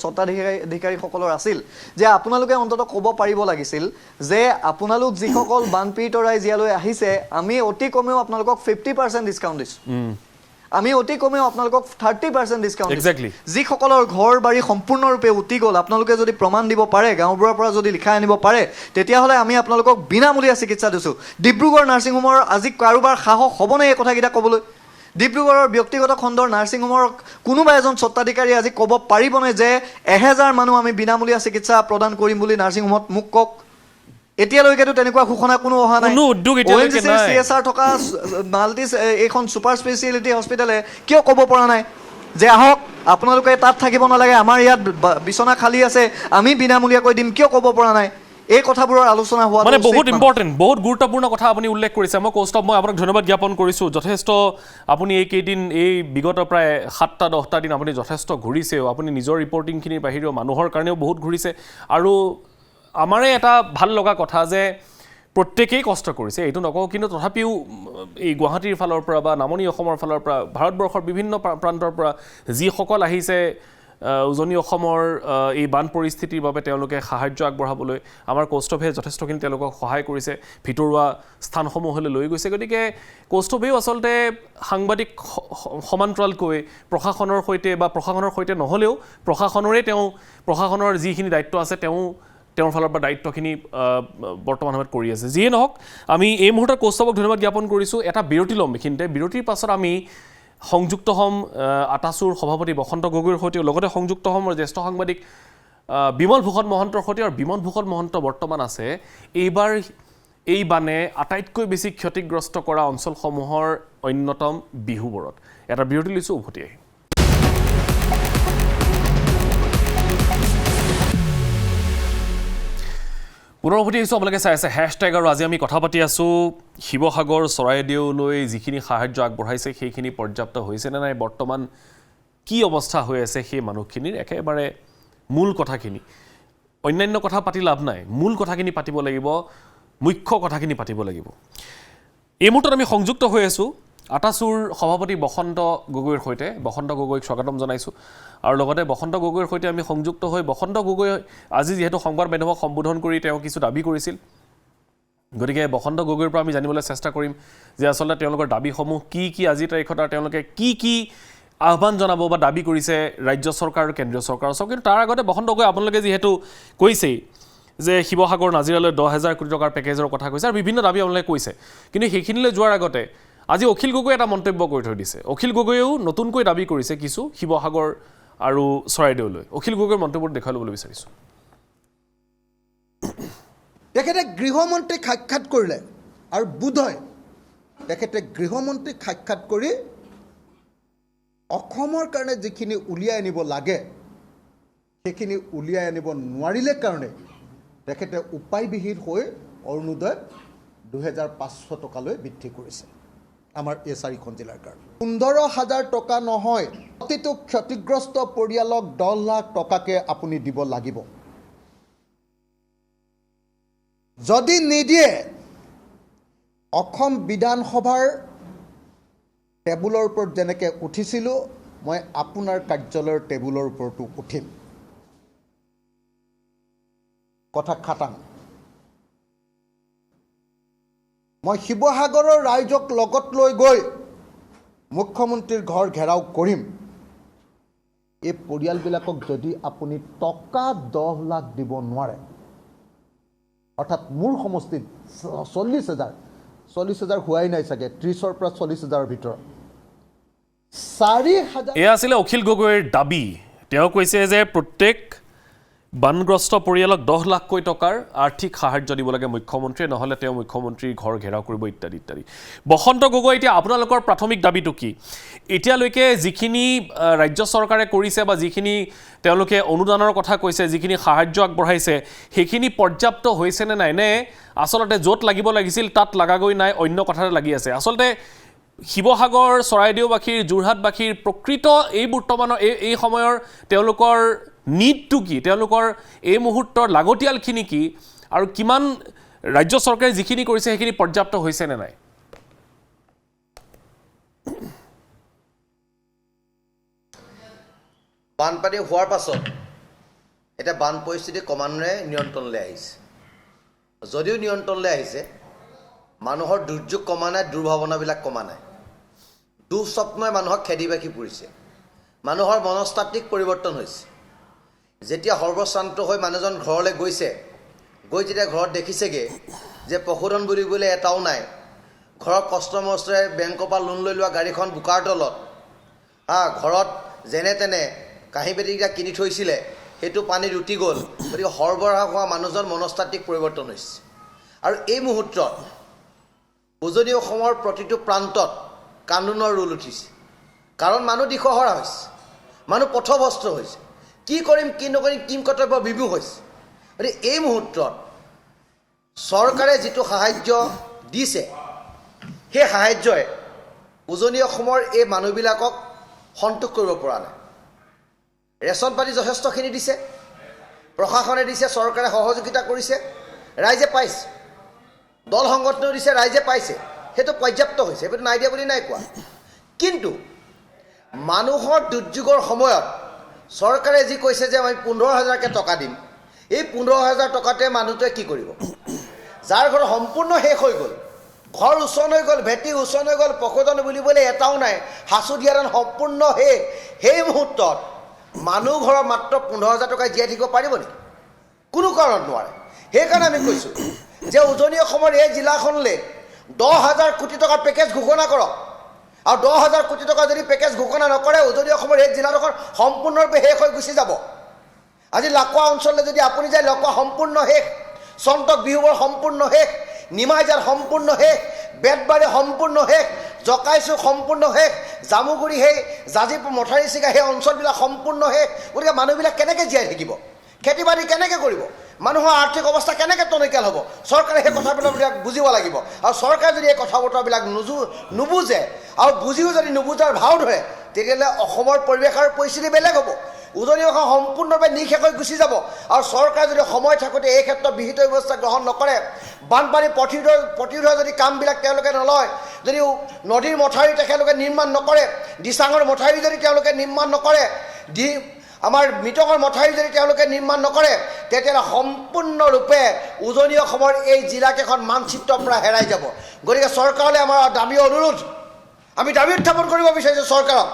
স্বত্বাধিকাৰীসকলৰ আছিল যে আপোনালোকে অন্ততঃ ক'ব পাৰিব লাগিছিল যে আপোনালোক যিসকল বানপীড়িত ৰাইজ ইয়ালৈ আহিছে আমি অতি কমেও আপোনালোকক 50% ডিছকাউণ্ট দিছোঁ আমি অতি কমেও আপোনালোকক 30% ডিছকাউণ্ট যিসকলৰ ঘৰ বাৰী সম্পূৰ্ণৰূপে উটি গ'ল আপোনালোকে যদি প্ৰমাণ দিব পাৰে গাঁওবোৰৰ পৰা যদি লিখাই আনিব পাৰে তেতিয়াহ'লে আমি আপোনালোকক বিনামূলীয়া চিকিৎসা দিছোঁ ডিব্ৰুগড় নাৰ্ছিং হোমৰ আজি কাৰোবাৰ সাহস হ'বনে এই কথাকেইটা ক'বলৈ ডিব্ৰুগড়ৰ ব্যক্তিগত খণ্ডৰ নাৰ্ছিং হোমৰ কোনোবা এজন স্বত্বাধিকাৰী আজি ক'ব পাৰিবনে যে 1000 মানুহ আমি বিনামূলীয়া চিকিৎসা প্ৰদান কৰিম বুলি নাৰ্ছিং হোমত মোক কওক এতিয়ালৈকেতো তেনেকুৱা ঘোষণা কোনো অহা নাই CSR থকা মাল্টি এইখন ছুপাৰ স্পেচিয়েলিটি হস্পিটেলে কিয় ক'ব পৰা নাই যে আহক আপোনালোকে তাত থাকিব নালাগে আমাৰ ইয়াত বিচনা খালী আছে আমি বিনামূলীয়াকৈ দিম কিয় ক'ব পৰা নাই এই কথাবোৰৰ আলোচনা হোৱা মানে বহুত ইম্পৰ্টেণ্ট বহুত গুৰুত্বপূৰ্ণ কথা আপুনি উল্লেখ কৰিছে মই কৌস্তভ মই আপোনাক ধন্যবাদ জ্ঞাপন কৰিছোঁ যথেষ্ট আপুনি এই বিগত প্ৰায় 7-10টা দিন আপুনি যথেষ্ট ঘূৰিছেও আপুনি নিজৰ ৰিপৰ্টিংখিনিৰ বাহিৰেও মানুহৰ কাৰণেও বহুত ঘূৰিছে আৰু আমাৰে এটা ভাল লগা কথা যে প্ৰত্যেকেই কষ্ট কৰিছে এইটো নকওঁ কিন্তু তথাপিও এই গুৱাহাটীৰ ফালৰ পৰা বা নামনি অসমৰ ফালৰ পৰা ভাৰতবৰ্ষৰ বিভিন্ন প্ৰান্তৰ পৰা যিসকল আহিছে উজনি অসমৰ এই বান পৰিস্থিতিৰ বাবে তেওঁলোকে সাহায্য আগবঢ়াবলৈ আমাৰ কৌস্তভে যথেষ্টখিনি তেওঁলোকক সহায় কৰিছে ভিতৰুৱা স্থানসমূহলৈ লৈ গৈছে গতিকে কৌস্তভেও আচলতে সাংবাদিক সমান্তৰালকৈ প্ৰশাসনৰ সৈতে নহ'লেও প্ৰশাসনৰ যিখিনি দায়িত্ব আছে তেওঁৰ ফালৰ পৰা দায়িত্বখিনি বৰ্তমান সময়ত কৰি আছে যিয়ে নহওক আমি এই মুহূৰ্তত কৌস্তভক ধন্যবাদ জ্ঞাপন কৰিছোঁ এটা বিৰতি ল'ম এইখিনিতে বিৰতিৰ পাছত আমি সংযুক্ত হ'ম আটাছুৰ সভাপতি বসন্ত গগৈৰ সৈতেও লগতে সংযুক্ত হ'ম জ্যেষ্ঠ সাংবাদিক বিমল ভূষণ মহন্তৰ সৈতে আৰু বিমল ভূষণ মহন্ত বৰ্তমান আছে এইবাৰ এই বানে আটাইতকৈ বেছি ক্ষতিগ্ৰস্ত কৰা অঞ্চলসমূহৰ অন্যতম বিহুবোৰত এটা বিৰতি লৈছোঁ উভতি আহি পুনৰ উভতি আহিছোঁ আপোনালোকে চাই আছে হেশ্বটেগ আৰু আজি আমি কথা পাতি আছোঁ শিৱসাগৰ চৰাইদেউলৈ যিখিনি সাহায্য আগবঢ়াইছে সেইখিনি পৰ্যাপ্ত হৈছে নে নাই, বৰ্তমান কি অৱস্থা হৈ আছে সেই মানুহখিনিৰ, একেবাৰে মূল কথাখিনি। অন্যান্য কথা পাতি লাভ নাই, মূল কথাখিনি পাতিব লাগিব, মুখ্য কথাখিনি পাতিব লাগিব। এই মুহূৰ্তত আমি সংযুক্ত হৈ আছোঁ আটাচুৰ সভাপতি বসন্ত গগৈৰ সৈতে। বসন্ত গগৈক স্বাগতম জনাইছোঁ আৰু লগতে বসন্ত গগৈৰ সৈতে আমি সংযুক্ত হৈ বসন্ত গগৈ আজি যিহেতু সংবাদ মাধ্যমক সম্বোধন কৰি তেওঁ কিছু দাবী কৰিছিল, গতিকে বসন্ত গগৈৰ পৰা আমি জানিবলৈ চেষ্টা কৰিম যে আচলতে তেওঁলোকৰ দাবীসমূহ কি কি, আজিৰ তাৰিখত আৰু তেওঁলোকে কি কি আহ্বান জনাব বা দাবী কৰিছে ৰাজ্য চৰকাৰ আৰু কেন্দ্ৰীয় চৰকাৰৰ ওচৰত। কিন্তু তাৰ আগতে বসন্ত গগৈ আপোনালোকে যিহেতু কৈছেই যে শিৱসাগৰ নাজিৰালৈ 10,000 কোটি টকাৰ পেকেজৰ কথা কৈছে আৰু বিভিন্ন দাবী আপোনালোকে কৈছে, কিন্তু সেইখিনিলৈ যোৱাৰ আগতে আজি অখিল গগৈয়ে এটা মন্তব্য কৰি থৈ দিছে। অখিল গগৈয়েও নতুনকৈ দাবী কৰিছে কিছু শিৱসাগৰ আৰু চৰাইদেউলৈ। অখিল গগৈৰ মন্তব্যটো দেখুৱাই ল'বলৈ বিচাৰিছোঁ। তেখেতে গৃহমন্ত্ৰীক সাক্ষাৎ কৰিলে আৰু বোধহয় তেখেতে গৃহমন্ত্ৰীক সাক্ষাৎ কৰি অসমৰ কাৰণে যিখিনি উলিয়াই আনিব লাগে সেইখিনি উলিয়াই আনিব নোৱাৰিলে কাৰণে তেখেতে উপায়বিহীন হৈ অৰুণোদয় 2,500 টকালৈ বৃদ্ধি কৰিছে আমাৰ এই 4খন জিলাৰ কাৰণে। 15,000 টকা নহয়, প্ৰতিটো ক্ষতিগ্ৰস্ত পৰিয়ালক 10 লাখ টকাকৈ আপুনি দিব লাগিব। যদি নিদিয়ে অসম বিধানসভাৰ টেবুলৰ ওপৰত যেনেকৈ উঠিছিলোঁ, মই আপোনাৰ কাৰ্যালয়ৰ টেবুলৰ ওপৰতো উঠিম। কথা খাটাং। মই শিৱসাগৰৰ ৰাইজক লগত লৈ গৈ মুখ্যমন্ত্ৰীৰ ঘৰ ঘেৰাও কৰিম। এই পৰিয়ালবিলাকক যদি আপুনি টকা 10 লাখ দিব নোৱাৰে, অৰ্থাৎ মোৰ সমষ্টিত 40,000 হোৱাই নাই চাগে, 30,000 পৰা 40,000 ভিতৰত 4,000। এয়া আছিলে অখিল গগৈৰ দাবী। তেওঁ কৈছে যে প্ৰত্যেক বানগ্ৰস্ত পৰিয়ালক 10 লাখকৈ টকাৰ আৰ্থিক সাহায্য দিব লাগে মুখ্যমন্ত্ৰীয়ে, নহ'লে তেওঁ মুখ্যমন্ত্ৰীৰ ঘৰ ঘেৰাও কৰিব ইত্যাদি ইত্যাদি। বসন্ত গগৈ, এতিয়া আপোনালোকৰ প্ৰাথমিক দাবীটো কি? এতিয়ালৈকে যিখিনি ৰাজ্য চৰকাৰে কৰিছে বা যিখিনি তেওঁলোকে অনুদানৰ কথা কৈছে, যিখিনি সাহায্য আগবঢ়াইছে, সেইখিনি পৰ্যাপ্ত হৈছেনে নাই, নে আচলতে য'ত লাগিব লাগিছিল তাত লাগাগৈ নাই, অন্য কথাতে লাগি আছে? আচলতে শিৱসাগৰ, চৰাইদেউবাসীৰ, যোৰহাটবাসীৰ প্ৰকৃত এই বৰ্তমানৰ এই সময়ৰ তেওঁলোকৰ নিডটো কি, তেওঁলোকৰ এই মুহূৰ্তৰ লাগতিয়ালখিনি কি, আৰু কিমান ৰাজ্য চৰকাৰে যিখিনি কৰিছে সেইখিনি পৰ্যাপ্ত হৈছেনে নাই? বানপানী হোৱাৰ পাছত এতিয়া বান পৰিস্থিতি ক্ৰমান্বয়ে নিয়ন্ত্ৰণলৈ আহিছে। যদিও নিয়ন্ত্ৰণলৈ আহিছে, মানুহৰ দুৰ্যোগ কমা নাই, দুৰ্ভাৱনাবিলাক কমা নাই। দুঃস্বপ্নই মানুহক খেদি বাকি পৰিছে। মানুহৰ মনস্তাত্ত্বিক পৰিৱৰ্তন হৈছে। যেতিয়া সৰ্বশ্ৰান্ত হৈ মানুহজন ঘৰলৈ গৈছে, গৈ যেতিয়া ঘৰত দেখিছেগৈ যে পশুধন বুলিবলৈ এটাও নাই, ঘৰত কষ্ট মষ্টৰে বেংকৰ পৰা লোন লৈ লোৱা গাড়ীখন বোকাৰ তলত, ঘৰত যেনে তেনে কাঁহী বাতিকেইটা কিনি থৈছিলে সেইটো পানীত উটি গ'ল। গতিকে সৰবৰাহ হোৱা মানুহজন মনস্তাত্ত্বিক পৰিৱৰ্তন হৈছে। আৰু এই মুহূৰ্তত উজনি অসমৰ প্ৰতিটো প্ৰান্তত কান্দোনৰ ৰোল উঠিছে। কাৰণ মানুহ দিশহৰা হৈছে, মানুহ পথভ্ৰষ্ট হৈছে, কি কৰিম কি নকৰিম কিম কৰ্তব্য বিমুখ হৈছে। গতিকে এই মুহূৰ্তত চৰকাৰে যিটো সাহায্য দিছে, সেই সাহায্যই উজনি অসমৰ এই মানুহবিলাকক সন্তোষ কৰিব পৰা নাই। ৰেচন পাতি যথেষ্টখিনি দিছে, প্ৰশাসনে দিছে, চৰকাৰে সহযোগিতা কৰিছে, ৰাইজে পাইছে, দল সংগঠনেও দিছে, ৰাইজে পাইছে, সেইটো পৰ্যাপ্ত হৈছে, সেইটো নাই দিয়া বুলি নাই কোৱা। কিন্তু মানুহৰ দুৰ্যোগৰ সময়ত চৰকাৰে যি কৈছে যে আমি 15,000কৈ টকা দিম, এই 15,000 টকাতে মানুহটোৱে কি কৰিব? যাৰ ঘৰ সম্পূৰ্ণ শেষ হৈ গ'ল, ঘৰ উচন হৈ গ'ল, ভেটি উচন হৈ গ'ল, পশুধন বুলিবলৈ এটাও নাই, সাঁচু দিয়াদান সম্পূৰ্ণ শেষ, সেই মুহূৰ্তত মানুহ ঘৰৰ মাত্ৰ 15,000 টকাই জীয়াই থাকিব পাৰিব নেকি? কোনো কাৰণত নোৱাৰে। সেইকাৰণে আমি কৈছোঁ যে উজনি অসমৰ এই জিলাখনলৈ 10,000 কোটি টকাৰ পেকেজ ঘোষণা কৰক। আৰু 10,000 কোটি টকা যদি পেকেজ ঘোষণা নকৰে, উজনি অসমৰ এই জিলাডোখৰ সম্পূৰ্ণৰূপে শেষ হৈ গুচি যাব। আজি লাকুৱা অঞ্চললৈ যদি আপুনি যায়, লাকুৱা সম্পূৰ্ণ শেষ, চন্তক বিহুবৰ সম্পূৰ্ণ শেষ, নিমাইজাল সম্পূৰ্ণ শেষ, বেতবাৰী সম্পূৰ্ণ শেষ, জকাইচুক সম্পূৰ্ণ শেষ, জামুগুৰি সেই জাজিপুৰ মথাৰী চিগা সেই অঞ্চলবিলাক সম্পূৰ্ণ শেষ। গতিকে মানুহবিলাক কেনেকৈ জীয়াই থাকিব? খেতি বাতি কেনেকৈ কৰিব? মানুহৰ আৰ্থিক অৱস্থা কেনেকৈ টনকিয়াল হ'ব? চৰকাৰে সেই কথা বতৰাবিলাক বুজিব লাগিব। আৰু চৰকাৰে যদি এই কথা বতৰাবিলাক নুবুজে আৰু বুজিও যদি নুবুজাৰ ভাও ধৰে, তেতিয়াহ'লে অসমৰ পৰিৱেশ আৰু পৰিস্থিতি বেলেগ হ'ব। উজনি অসম সম্পূৰ্ণৰূপে নিশেষ হৈ গুচি যাব আৰু চৰকাৰে যদি সময় থাকোঁতে এই ক্ষেত্ৰত বিহিত ব্যৱস্থা গ্ৰহণ নকৰে বানপানী প্ৰতিৰোধৰ যদি কামবিলাক তেওঁলোকে নলয় যদি নদীৰ মথাউৰি তেখেতলোকে নিৰ্মাণ নকৰে দিচাঙৰ মথাউৰি যদি তেওঁলোকে নিৰ্মাণ নকৰে আমাৰ মৃতকৰ মথাউৰি যদি তেওঁলোকে নিৰ্মাণ নকৰে তেতিয়াহ'লে সম্পূৰ্ণৰূপে উজনি অসমৰ এই জিলাকেইখন মানচিত্ৰৰ পৰা হেৰাই যাব গতিকে চৰকাৰলৈ আমাৰ দাবী অনুৰোধ আমি দাবী উত্থাপন কৰিব বিচাৰিছোঁ চৰকাৰক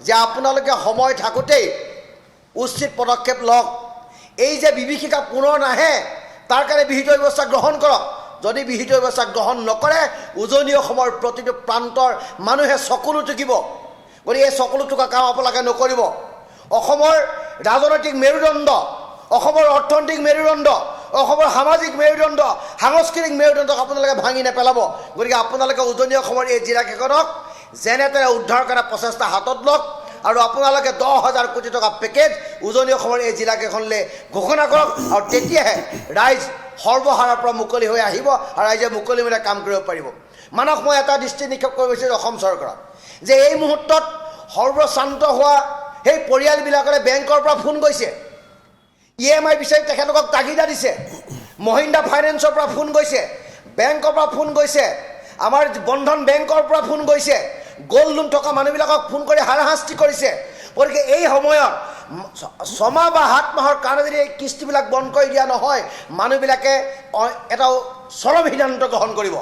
যে আপোনালোকে সময় থাকোঁতেই উচিত পদক্ষেপ লওক এই যে বিভীষিকা পুনৰ নাহে তাৰ কাৰণে বিহিত ব্যৱস্থা গ্ৰহণ কৰক যদি বিহিত ব্যৱস্থা গ্ৰহণ নকৰে উজনি অসমৰ প্ৰতিটো প্ৰান্তৰ মানুহে চকুলো টুকিব গতিকে এই চকুলো টুকা কাম আপোনালোকে নকৰিব অসমৰ ৰাজনৈতিক মেৰুদণ্ড অসমৰ অৰ্থনৈতিক মেৰুদণ্ড অসমৰ সামাজিক মেৰুদণ্ড সাংস্কৃতিক মেৰুদণ্ডক আপোনালোকে ভাঙি নেপেলাব গতিকে আপোনালোকে উজনি অসমৰ এই জিলাকেইখনক যেনে তেনে উদ্ধাৰ কৰা প্ৰচেষ্টা হাতত লওক আৰু আপোনালোকে 10,000 কোটি টকা পেকেজ উজনি অসমৰ এই জিলাকেইখনলৈ ঘোষণা কৰক আৰু তেতিয়াহে ৰাইজ সৰ্বহাৰাৰ পৰা মুকলি হৈ আহিব আৰু ৰাইজে মুকলি মনে কাম কৰিব পাৰিব মানক মই এটা দৃষ্টি নিক্ষেপ কৰিব বিচাৰিছোঁ অসম চৰকাৰক যে এই মুহূৰ্তত সৰ্বশান্ত হোৱা সেই পৰিয়ালবিলাকলে বেংকৰ পৰা ফোন গৈছে EMI বিচাৰি তেখেতলোকক তাগিদা দিছে মহিন্দ্ৰা ফাইনেন্সৰ পৰা ফোন গৈছে বেংকৰ পৰা ফোন গৈছে আমাৰ বন্ধন বেংকৰ পৰা ফোন গৈছে গোল্ড লোন থকা মানুহবিলাকক ফোন কৰি হাৰাশাস্তি কৰিছে গতিকে এই সময়ত 6 মাহ বা 7 মাহৰ কাৰণে যদি এই কিস্তিবিলাক বন্ধ কৰি দিয়া নহয় মানুহবিলাকে এটা চৰম সিদ্ধান্ত গ্ৰহণ কৰিব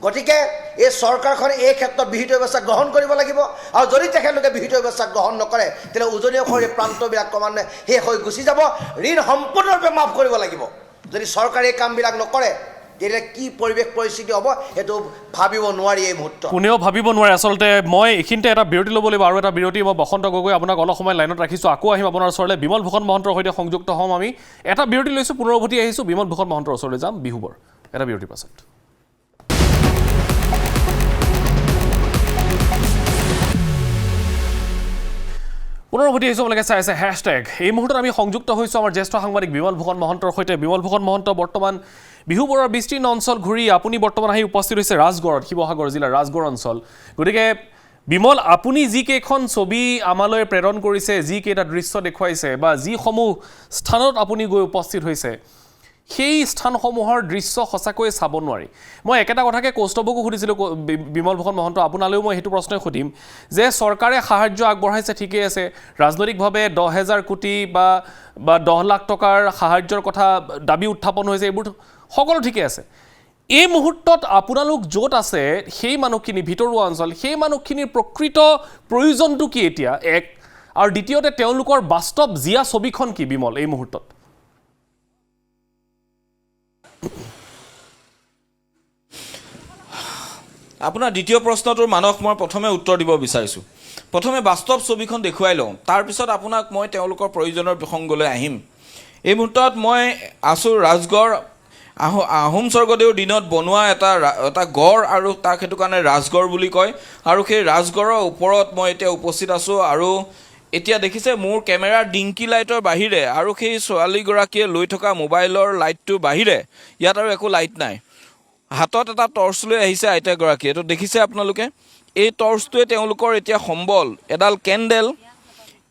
গতিকে এই চৰকাৰখনে এই ক্ষেত্ৰত বিহিত ব্যৱস্থা গ্ৰহণ কৰিব লাগিব আৰু যদি তেখেতলোকে বিহিত ব্যৱস্থা গ্ৰহণ নকৰে তেতিয়াহ'লে উজনি অসমৰ এই প্ৰান্তবিলাক ক্ৰমান্বয়ে শেষ হৈ গুচি যাব ঋণ সম্পূৰ্ণৰূপে মাফ কৰিব লাগিব যদি চৰকাৰে এই কামবিলাক নকৰে তেতিয়া কি পৰিৱেশ পৰিস্থিতি হ'ব সেইটো ভাবিব নোৱাৰি এই মুহূৰ্তত কোনেও ভাবিব নোৱাৰে আচলতে মই এইখিনিতে এটা বিৰতি ল'ব লাগিব আৰু এটা বিৰতি মই বসন্ত গগৈ আপোনাক অলপ সময় লাইনত ৰাখিছোঁ আকৌ আহিম আপোনাৰ ওচৰলৈ বিমল ভূষণ মহন্তৰ সৈতে সংযুক্ত হ'ম আমি এটা বিৰতি লৈছোঁ পুনৰ উভতি আহিছোঁ বিমল ভূষণ মহন্তৰ ওচৰলৈ যাম বিহুবৰ এটা বিৰতিৰ পাছত পুনৰ উভতি আহিছোঁ আপোনালোকে চাই আছে হেছটেগ এই মুহূৰ্তত আমি সংযুক্ত হৈছোঁ আমাৰ জ্যেষ্ঠ সাংবাদিক বিমল ভূষণ মহন্তৰ সৈতে বিমল ভূষণ মহন্ত বৰ্তমান বিহুবৰৰ বিস্তীৰ্ণ অঞ্চল ঘূৰি আপুনি বৰ্তমান আহি উপস্থিত হৈছে ৰাজগড়ত শিৱসাগৰ জিলাৰ ৰাজগড় অঞ্চল গতিকে বিমল আপুনি যিকেইখন ছবি আমালৈ প্ৰেৰণ কৰিছে যিকেইটা দৃশ্য দেখুৱাইছে বা যিসমূহ স্থানত আপুনি গৈ উপস্থিত হৈছে সেই স্থানসমূহৰ দৃশ্য সঁচাকৈ চাব নোৱাৰি মই একেটা কথাকে কৌস্তভকো সুধিছিলোঁ বিমল ভূষণ মহন্ত আপোনালৈও মই সেইটো প্ৰশ্নই সুধিম যে চৰকাৰে সাহায্য আগবঢ়াইছে ঠিকেই আছে ৰাজনৈতিকভাৱে 10,000 কোটি বা 10 লাখ টকাৰ সাহায্যৰ কথা দাবী উত্থাপন হৈছে এইবোৰ সকলো ঠিকে আছে এই মুহূৰ্তত আপোনালোক য'ত আছে সেই মানুহখিনি ভিতৰুৱা অঞ্চল সেই মানুহখিনিৰ প্ৰকৃত প্ৰয়োজনটো কি এতিয়া এক আৰু দ্বিতীয়তে তেওঁলোকৰ বাস্তৱ জীয়া ছবিখন কি বিমল এই মুহূৰ্তত আপোনাৰ দ্বিতীয় প্ৰশ্নটোৰ মানক মই প্ৰথমে উত্তৰ দিব বিচাৰিছোঁ প্ৰথমে বাস্তৱ ছবিখন দেখুৱাই লওঁ তাৰপিছত আপোনাক মই তেওঁলোকৰ প্ৰয়োজনৰ প্ৰসংগলৈ আহিম এই মুহূৰ্তত মই আছোঁ ৰাজগড় আহোম স্বৰ্গদেউৰ দিনত বনোৱা এটা গড় আৰু তাক সেইটো কাৰণে ৰাজগড় বুলি কয় আৰু সেই ৰাজগড়ৰ ওপৰত মই এতিয়া উপস্থিত আছোঁ আৰু এতিয়া দেখিছে মোৰ কেমেৰাৰ ডিংকি লাইটৰ বাহিৰে আৰু সেই ছোৱালীগৰাকীয়ে লৈ থকা মোবাইলৰ লাইটটোৰ বাহিৰে ইয়াত আৰু একো লাইট নাই হাতত এটা টৰ্চ লৈ আহিছে আইতাগৰাকীয়ে এইটো দেখিছে আপোনালোকে এই টৰ্চটোৱে তেওঁলোকৰ এতিয়া সম্বল এডাল কেণ্ডেল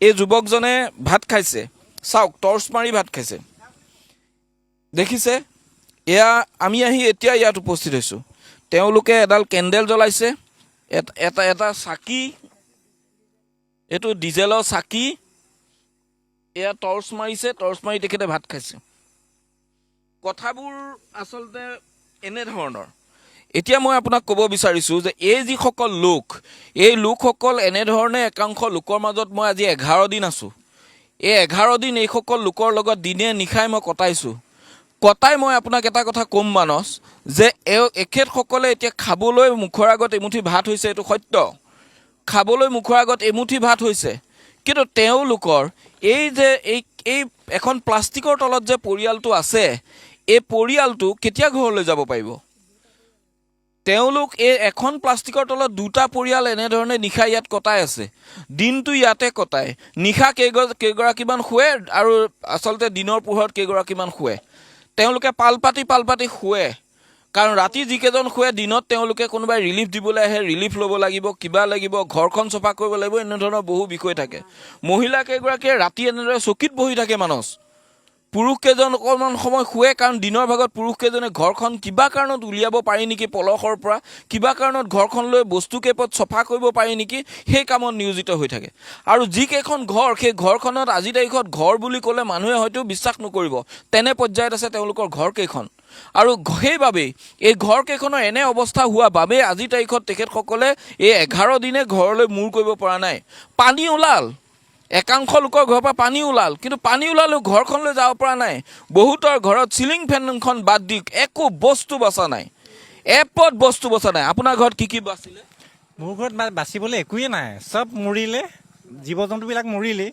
এই যুৱকজনে ভাত খাইছে চাওক টৰ্চ মাৰি ভাত খাইছে দেখিছে এয়া আমি আহি এতিয়া ইয়াত উপস্থিত হৈছোঁ তেওঁলোকে এডাল কেণ্ডেল জ্বলাইছে এটা চাকি এইটো ডিজেলৰ চাকি এয়া টৰ্চ মাৰিছে টৰ্চ মাৰি তেখেতে ভাত খাইছে কথাবোৰ আচলতে এনেধৰণৰ এতিয়া মই আপোনাক ক'ব বিচাৰিছোঁ যে এই যিসকল লোক এই লোকসকল এনেধৰণে একাংশ লোকৰ মাজত মই আজি 11 দিন আছোঁ এই 11 দিন এইসকল লোকৰ লগত দিনে নিশাই মই কটাই মই আপোনাক এটা কথা ক'ম মানস যে এখেতসকলে এতিয়া খাবলৈ মুখৰ আগত এমুঠি ভাত হৈছে এইটো সত্য খাবলৈ মুখৰ আগত এমুঠি ভাত হৈছে কিন্তু তেওঁলোকৰ এই যে এই এখন প্লাষ্টিকৰ তলত যে পৰিয়ালটো আছে এই পৰিয়ালটো কেতিয়া ঘৰলৈ যাব পাৰিব তেওঁলোক এই এখন প্লাষ্টিকৰ তলত দুটা পৰিয়াল এনেধৰণে নিশা ইয়াত কটাই আছে দিনটো ইয়াতে কটায় নিশা কেইগৰাকীমান শুৱে আৰু আচলতে দিনৰ পোহৰত কেইগৰাকীমান শুৱে তেওঁলোকে পালপাতি শুৱে কাৰণ ৰাতি যিকেইজন শুৱে দিনত তেওঁলোকে কোনোবাই ৰিলিফ দিবলৈ আহে, ৰিলিফ ল'ব লাগিব, কিবা লাগিব, ঘৰখন চফা কৰিব লাগিব, এনেধৰণৰ বহু বিষয় থাকে। মহিলাকেইগৰাকীয়ে ৰাতি এনেদৰে চকীত বহি থাকে মানুহ। পুৰুষকেইজন অকণমান সময় শুৱে, কাৰণ দিনৰ ভাগত পুৰুষকেইজনে ঘৰখন কিবা কাৰণত উলিয়াব পাৰি নেকি পলসৰ পৰা, কিবা কাৰণত ঘৰখন লৈ বস্তু কেইপদ চফা কৰিব পাৰি নেকি, সেই কামত নিয়োজিত হৈ থাকে। আৰু যিকেইখন ঘৰ, সেই ঘৰখনত আজিৰ তাৰিখত ঘৰ বুলি ক'লে মানুহে হয়তো বিশ্বাস নকৰিব, তেনে পৰ্যায়ত আছে তেওঁলোকৰ ঘৰকেইখন। আৰু সেইবাবেই এই ঘৰকেইখনৰ এনে অৱস্থা হোৱা বাবে আজিৰ তাৰিখত তেখেতসকলে এই 11 দিনে ঘৰলৈ মূৰ কৰিব পৰা নাই। পানী ওলাল, একাংশ লোকৰ ঘৰৰ পৰা পানী ওলাল, কিন্তু পানী ওলালেও ঘৰখনলৈ যাব পৰা নাই। বহুতৰ ঘৰত চিলিং ফেনখন বাদ দি একো বস্তু বচা নাই, এপদ বস্তু বচা নাই। আপোনাৰ ঘৰত কি কি বাচিলে? মোৰ ঘৰত বাচিবলৈ একোৱেই নাই, চব মৰিলে, জীৱ জন্তুবিলাক মৰিলে।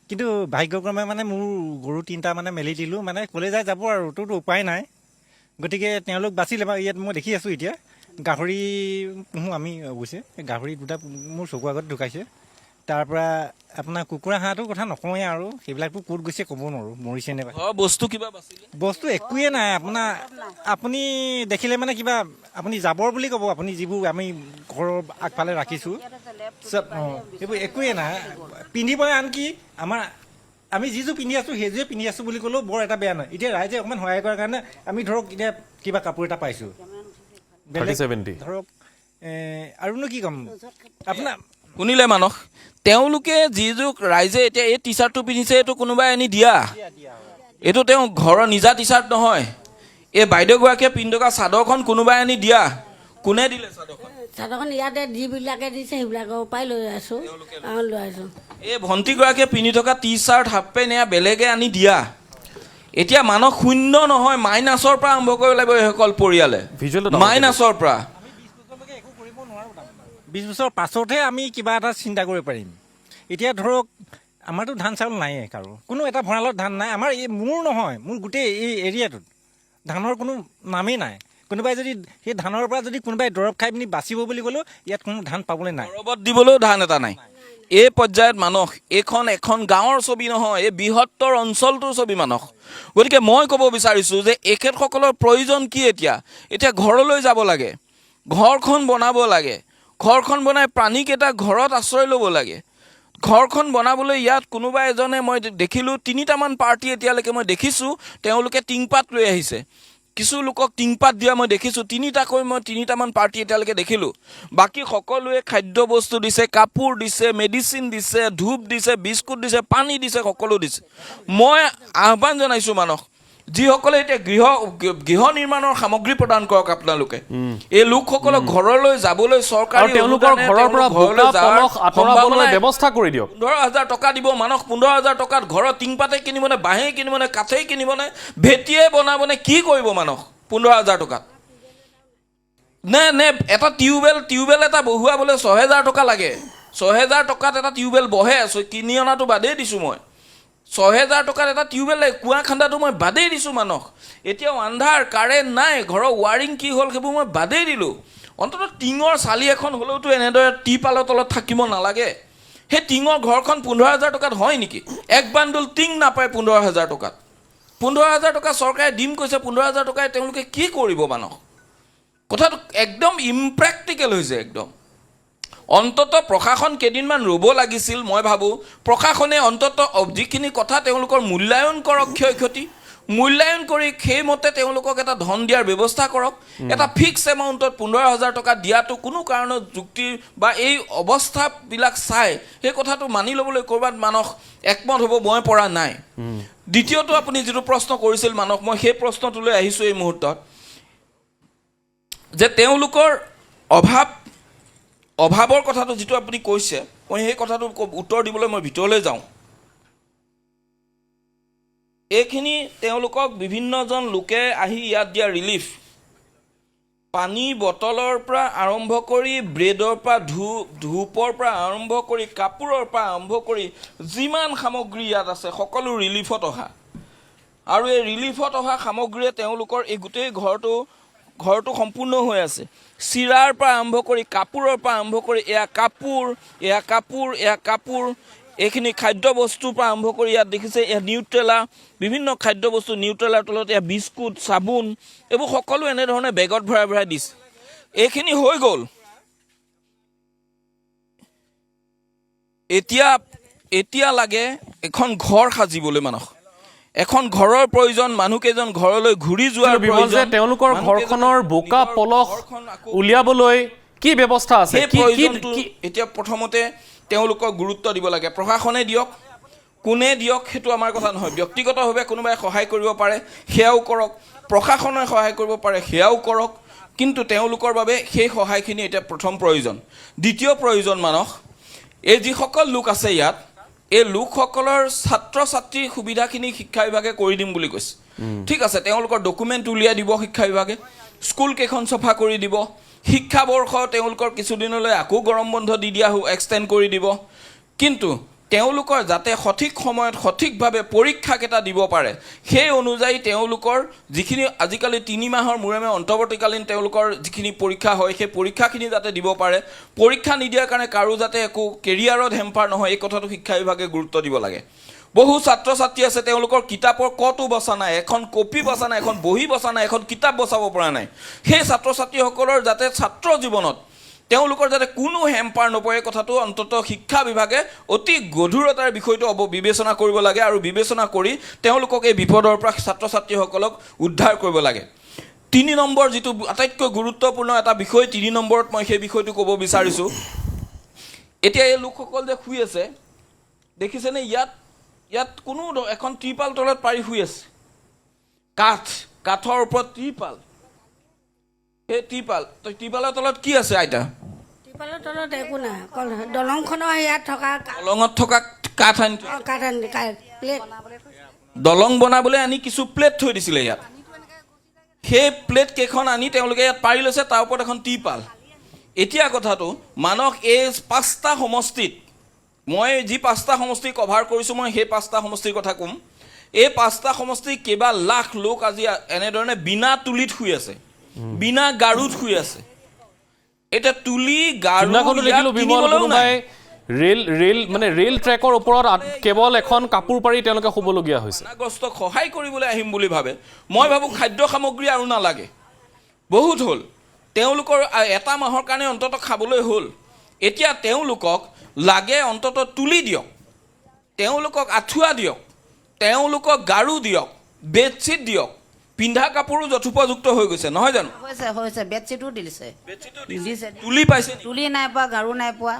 কিন্তু ভাগ্যক্ৰমে মানে মোৰ গৰু 3টা মানে মেলি দিলোঁ, মানে ক'লে যায় যাব আৰু, তোৰতো উপায় নাই। গতিকে তেওঁলোক বাচিলে বাৰু। ইয়াত মই দেখি আছোঁ এতিয়া গাহৰি পুহোঁ আমি অৱশ্যে, গাহৰি 2টা মোৰ চকুৰ আগত ঢুকাইছে। তাৰপৰা আপোনাৰ কুকুৰা হাঁহটোৰ কথা নকওঁৱেই আৰু, সেইবিলাকতো ক'ত গৈছে ক'ব নোৱাৰোঁ, মৰিছে নে বস্তু কিবা বাচিলে? বস্তু একোৱেই নাই। আপুনি দেখিলে মানে কিবা আপুনি জাবৰ বুলি ক'ব, আপুনি যিবোৰ আমি ঘৰৰ আগফালে ৰাখিছোঁ চব, সেইবোৰ একোৱেই নাই। পিন্ধিবলৈ আনকি আমি যিযোৰ পিন্ধি আছোঁ সেইযোৰে পিন্ধি আছোঁ বুলি ক'লেও বৰ এটা বেয়া নহয়। এতিয়া ৰাইজে অকণমান সহায় কৰাৰ কাৰণে আমি ধৰক এতিয়া কিবা কাপোৰ এটা পাইছোঁ, ধৰক আৰুনো কি ক'ম আপোনাৰ। শুনিলে মানস, তেওঁলোকে যিযোৰ ৰাইজে এতিয়া এই টি চাৰ্টটো পিন্ধিছে, এইটো কোনোবাই আনি দিয়া, এইটো তেওঁ ঘৰৰ নিজা টি চাৰ্ট নহয়। এই বাইদেউগৰাকীয়ে পিন্ধি থকা চাদৰখন কোনোবাই আনি দিয়া। কোনে দিলে চাদৰখন? চাদৰখন ইয়াতে যিবিলাকে দিছে সেইবিলাকৰ পৰাই লৈ আছোঁ। এই ভণ্টিগৰাকীয়ে পিন্ধি থকা টি চাৰ্ট, হাফ পেণ্ট এয়া বেলেগে আনি দিয়া। এতিয়া মানস শূন্য নহয়, মাইনাছৰ পৰা আৰম্ভ কৰিব লাগিব এইসকল পৰিয়ালে, মাইনাছৰ পৰা। 20 বছৰ পাছতহে আমি কিবা এটা চিন্তা কৰিব পাৰিম। এতিয়া ধৰক আমাৰতো ধান চাউল নাইয়ে, কাৰো কোনো এটা ভঁৰালত ধান নাই। আমাৰ মোৰ নহয়, মোৰ গোটেই এই এৰিয়াটোত ধানৰ কোনো নামেই নাই। কোনোবাই যদি সেই ধানৰ পৰা যদি কোনোবাই দৰৱ খাই পিনি বাচিব বুলি ক'লেও ইয়াত কোনো ধান পাবলৈ নাই, দৰৱত দিবলৈও ধান এটা নাই। এই পৰ্যায়ত মানস, এইখন এখন গাঁৱৰ ছবি নহয়, এই বৃহত্তৰ অঞ্চলটোৰ ছবি মানস। গতিকে মই ক'ব বিচাৰিছোঁ যে এখেতসকলৰ প্ৰয়োজন কি? এতিয়া ঘৰলৈ যাব লাগে, ঘৰখন বনাব লাগে, ঘৰখন বনাই প্ৰাণীকেইটা ঘৰত আশ্ৰয় ল'ব লাগে। ঘৰখন বনাবলৈ ইয়াত কোনোবা এজনে, মই দেখিলোঁ 3টামান পাৰ্টি এতিয়ালৈকে মই দেখিছোঁ, তেওঁলোকে টিংপাত লৈ আহিছে। কিছু লোকক টিংপাত দিয়া মই দেখিছোঁ, 3টাকৈ মই 3টামান পাৰ্টি এতিয়ালৈকে দেখিলোঁ। বাকী সকলোৱে খাদ্য বস্তু দিছে, কাপোৰ দিছে, মেডিচিন দিছে, ধূপ দিছে, বিস্কুট দিছে, পানী দিছে, সকলো দিছে। মই আহ্বান জনাইছোঁ মানস, যিসকলে এতিয়া গৃহ নিৰ্মাণৰ সামগ্ৰী প্ৰদান কৰক আপোনালোকে। এই লোকসকলক ঘৰলৈ যাবলৈ চৰকাৰী তেওঁলোকৰ ঘৰৰ পৰা ব্যৱস্থা কৰি দিয়ক। 15,000 টকা দিব মানস। 15,000 টকাত ঘৰৰ টিংপাতে কিনিবনে, বাঁহেই কিনিবনে, কাঠেই কিনিবনে, ভেটিয়ে বনাবনে, কি কৰিব মানস 15,000 টকাত? নে এটা টিউবেল এটা বহুৱাবলৈ 6,000 টকা লাগে। 6,000 টকাত এটা টিউবেল বহে, কিনি অনাটো বাদেই দিছোঁ মই। 6,000 টকাত এটা টিউবেল লাগে, কুঁৱা খান্দাটো মই বাদেই দিছোঁ মানস। এতিয়াও আন্ধাৰ, কাৰেণ্ট নাই, ঘৰৰ ৱাৰিং কি হ'ল সেইবোৰ মই বাদেই দিলোঁ। অন্ততঃ টিঙৰ চালি এখন হ'লেওতো এনেদৰে টিপালৰ তলত থাকিব নালাগে। সেই টিঙৰ ঘৰখন 15,000 টকাত হয় নেকি? এক বান্দুল টিং নাপায় 15,000 টকাত। 15,000 টকা চৰকাৰে দিম কৈছে, 15,000 টকাই তেওঁলোকে কি কৰিব মানস? কথাটো একদম ইম্প্ৰেক্টিকেল হৈছে একদম। অন্ততঃ প্ৰশাসন কেইদিনমান ৰ'ব লাগিছিল। মই ভাবোঁ প্ৰশাসনে অন্ততঃ যিখিনি কথা তেওঁলোকৰ মূল্যায়ন কৰক, ক্ষয় ক্ষতি মূল্যায়ন কৰি সেইমতে তেওঁলোকক এটা ধন দিয়াৰ ব্যৱস্থা কৰক। এটা ফিক্স এমাউণ্টত 15,000 টকা দিয়াটো কোনো কাৰণত যুক্তি বা এই অৱস্থাবিলাক চাই সেই কথাটো মানি ল'বলৈ ক'ৰবাত মানস একমত হ'ব মই পৰা নাই। দ্বিতীয়টো আপুনি যিটো প্ৰশ্ন কৰিছিল মানস, মই সেই প্ৰশ্নটোলৈ আহিছোঁ এই মুহূৰ্তত, যে তেওঁলোকৰ অভাৱৰ কথাটো যিটো আপুনি কৈছে, মই সেই কথাটো উত্তৰ দিবলৈ মই ভিতৰলৈ যাওঁ। এইখিনি তেওঁলোকক বিভিন্নজন লোকে আহি ইয়াত দিয়া ৰিলিফ, পানী বটলৰ পৰা আৰম্ভ কৰি, ব্ৰেডৰ পৰা ধূপৰ পৰা আৰম্ভ কৰি, কাপোৰৰ পৰা আৰম্ভ কৰি যিমান সামগ্ৰী ইয়াত আছে সকলো ৰিলিফত অহা। আৰু এই ৰিলিফত অহা সামগ্ৰীয়ে তেওঁলোকৰ এই গোটেই ঘৰটো সম্পূৰ্ণ হৈ আছে। চিৰাৰ পৰা আৰম্ভ কৰি, কাপোৰৰ পৰা আৰম্ভ কৰি, এয়া কাপোৰ, এইখিনি খাদ্যবস্তুৰ পৰা আৰম্ভ কৰি ইয়াত দেখিছে ইয়াত নিউট্ৰেলা বিভিন্ন খাদ্যবস্তু নিউট্ৰেলাৰ তলত ইয়াত বিস্কুট চাবোন এইবোৰ সকলো এনেধৰণে বেগত ভৰাই ভৰাই দিছে এইখিনি হৈ গ'ল এতিয়া লাগে এখন ঘৰ সাজিবলৈ মানুহ এখন ঘৰৰ প্ৰয়োজন মানুহকেইজন ঘৰলৈ ঘূৰি যোৱাৰ বিমল যে তেওঁলোকৰ ঘৰখনৰ বোকা পলস উলিয়াবলৈ কি ব্যৱস্থা আছে এতিয়া প্ৰথমতে তেওঁলোকক গুৰুত্ব দিব লাগে প্ৰশাসনে দিয়ক কোনে দিয়ক সেইটো আমাৰ কথা নহয় ব্যক্তিগতভাৱে কোনোবাই সহায় কৰিব পাৰে সেয়াও কৰক প্ৰশাসনে সহায় কৰিব পাৰে সেয়াও কৰক কিন্তু তেওঁলোকৰ বাবে সেই সহায়খিনি এতিয়া প্ৰথম প্ৰয়োজন দ্বিতীয় প্ৰয়োজন মানুহ এই যিসকল লোক আছে ইয়াত এই লোকসকলৰ ছাত্ৰ ছাত্ৰীৰ সুবিধাখিনি শিক্ষা বিভাগে কৰি দিম বুলি কৈছে ঠিক আছে তেওঁলোকৰ ডকুমেণ্ট উলিয়াই দিব শিক্ষা বিভাগে স্কুল কেইখন চফা কৰি দিব শিক্ষাবৰ্ষ তেওঁলোকৰ কিছুদিনলৈ আকৌ গৰম বন্ধ দি দিয়া এক্সটেণ্ড কৰি দিব কিন্তু তেওঁলোকৰ যাতে সঠিক সময়ত সঠিকভাৱে পৰীক্ষাকেইটা দিব পাৰে সেই অনুযায়ী তেওঁলোকৰ যিখিনি আজিকালি 3 মাহৰ মূৰে অন্তৰ্বৰ্তীকালীন তেওঁলোকৰ যিখিনি পৰীক্ষা হয় সেই পৰীক্ষাখিনি যাতে দিব পাৰে পৰীক্ষা নিদিয়াৰ কাৰণে কাৰো যাতে একো কেৰিয়াৰত হেম্পাৰ নহয় এই কথাটো শিক্ষা বিভাগে গুৰুত্ব দিব লাগে বহু ছাত্ৰ ছাত্ৰী আছে তেওঁলোকৰ কিতাপৰ কতো বচা নাই এখন কপি বচা নাই এখন বহি বচা নাই এখন কিতাপ বচাব পৰা নাই সেই ছাত্ৰ ছাত্ৰীসকলৰ যাতে ছাত্ৰ জীৱনত তেওঁলোকৰ যাতে কোনো হেম্পাৰ নপৰে কথাটো অন্তত শিক্ষা বিভাগে অতি গধুৰতাৰ বিষয়টো বিবেচনা কৰিব লাগে আৰু বিবেচনা কৰি তেওঁলোকক এই বিপদৰ পৰা ছাত্ৰ ছাত্ৰীসকলক উদ্ধাৰ কৰিব লাগে 3 নম্বৰ যিটো আটাইতকৈ গুৰুত্বপূৰ্ণ এটা বিষয় 3 নম্বৰত মই সেই বিষয়টো ক'ব বিচাৰিছোঁ এতিয়া এই লোকসকল যে শুই আছে দেখিছেনে ইয়াত কোনো এখন ত্ৰিপাল তলত পাৰি শুই আছে কাঠৰ ওপৰত ত্ৰিপাল সেই ত্ৰিপালৰ তলত কি আছে আইতা ত্ৰিপালৰ তলত একো নাই অকল দলংখনৰ ইয়াত থকা দলঙত থকা কাঠ প্লেট দলং বনাবলৈ আনি কিছু প্লেট থৈ দিছিলে ইয়াত সেই প্লেট কেইখন আনি তেওঁলোকে ইয়াত পাৰি লৈছে তাৰ ওপৰত এখন ত্ৰিপাল এতিয়া কথাটো মানক এই 5টা সমষ্টিত মই যি 5টা সমষ্টি কভাৰ কৰিছোঁ মই সেই 5টা সমষ্টিৰ কথা ক'ম এই 5টা সমষ্টি কেইবা লাখ লোক আজি এনেধৰণে বিনা তুলিত শুই আছে বিনা গাৰুত শুই আছে এটা তুলি গাৰু ৰেল ট্ৰেকৰ ওপৰত কেৱল এখন কাপোৰ পাৰি তেওঁলোকে শুবলগীয়া হৈছে গ্ৰস্তক সহায় কৰিবলৈ আহিম বুলি ভাবে মই ভাবোঁ খাদ্য সামগ্ৰী আৰু নালাগে বহুত হ'ল তেওঁলোকৰ এটা মাহৰ কাৰণে অন্তত খাবলৈ হ'ল এতিয়া তেওঁলোকক লাগে অন্তত তুলি দিয়ক তেওঁলোকক আঁঠুৱা দিয়ক তেওঁলোকক গাৰু দিয়ক বেডশ্বীট দিয়ক পিন্ধা কাপোৰো যথোপযুক্ত হৈ গৈছে নহয় জানো হৈছে বেডশ্বীটো দিছে তুলি পাইছে তুলি নাই পোৱা গাৰু নাই পোৱা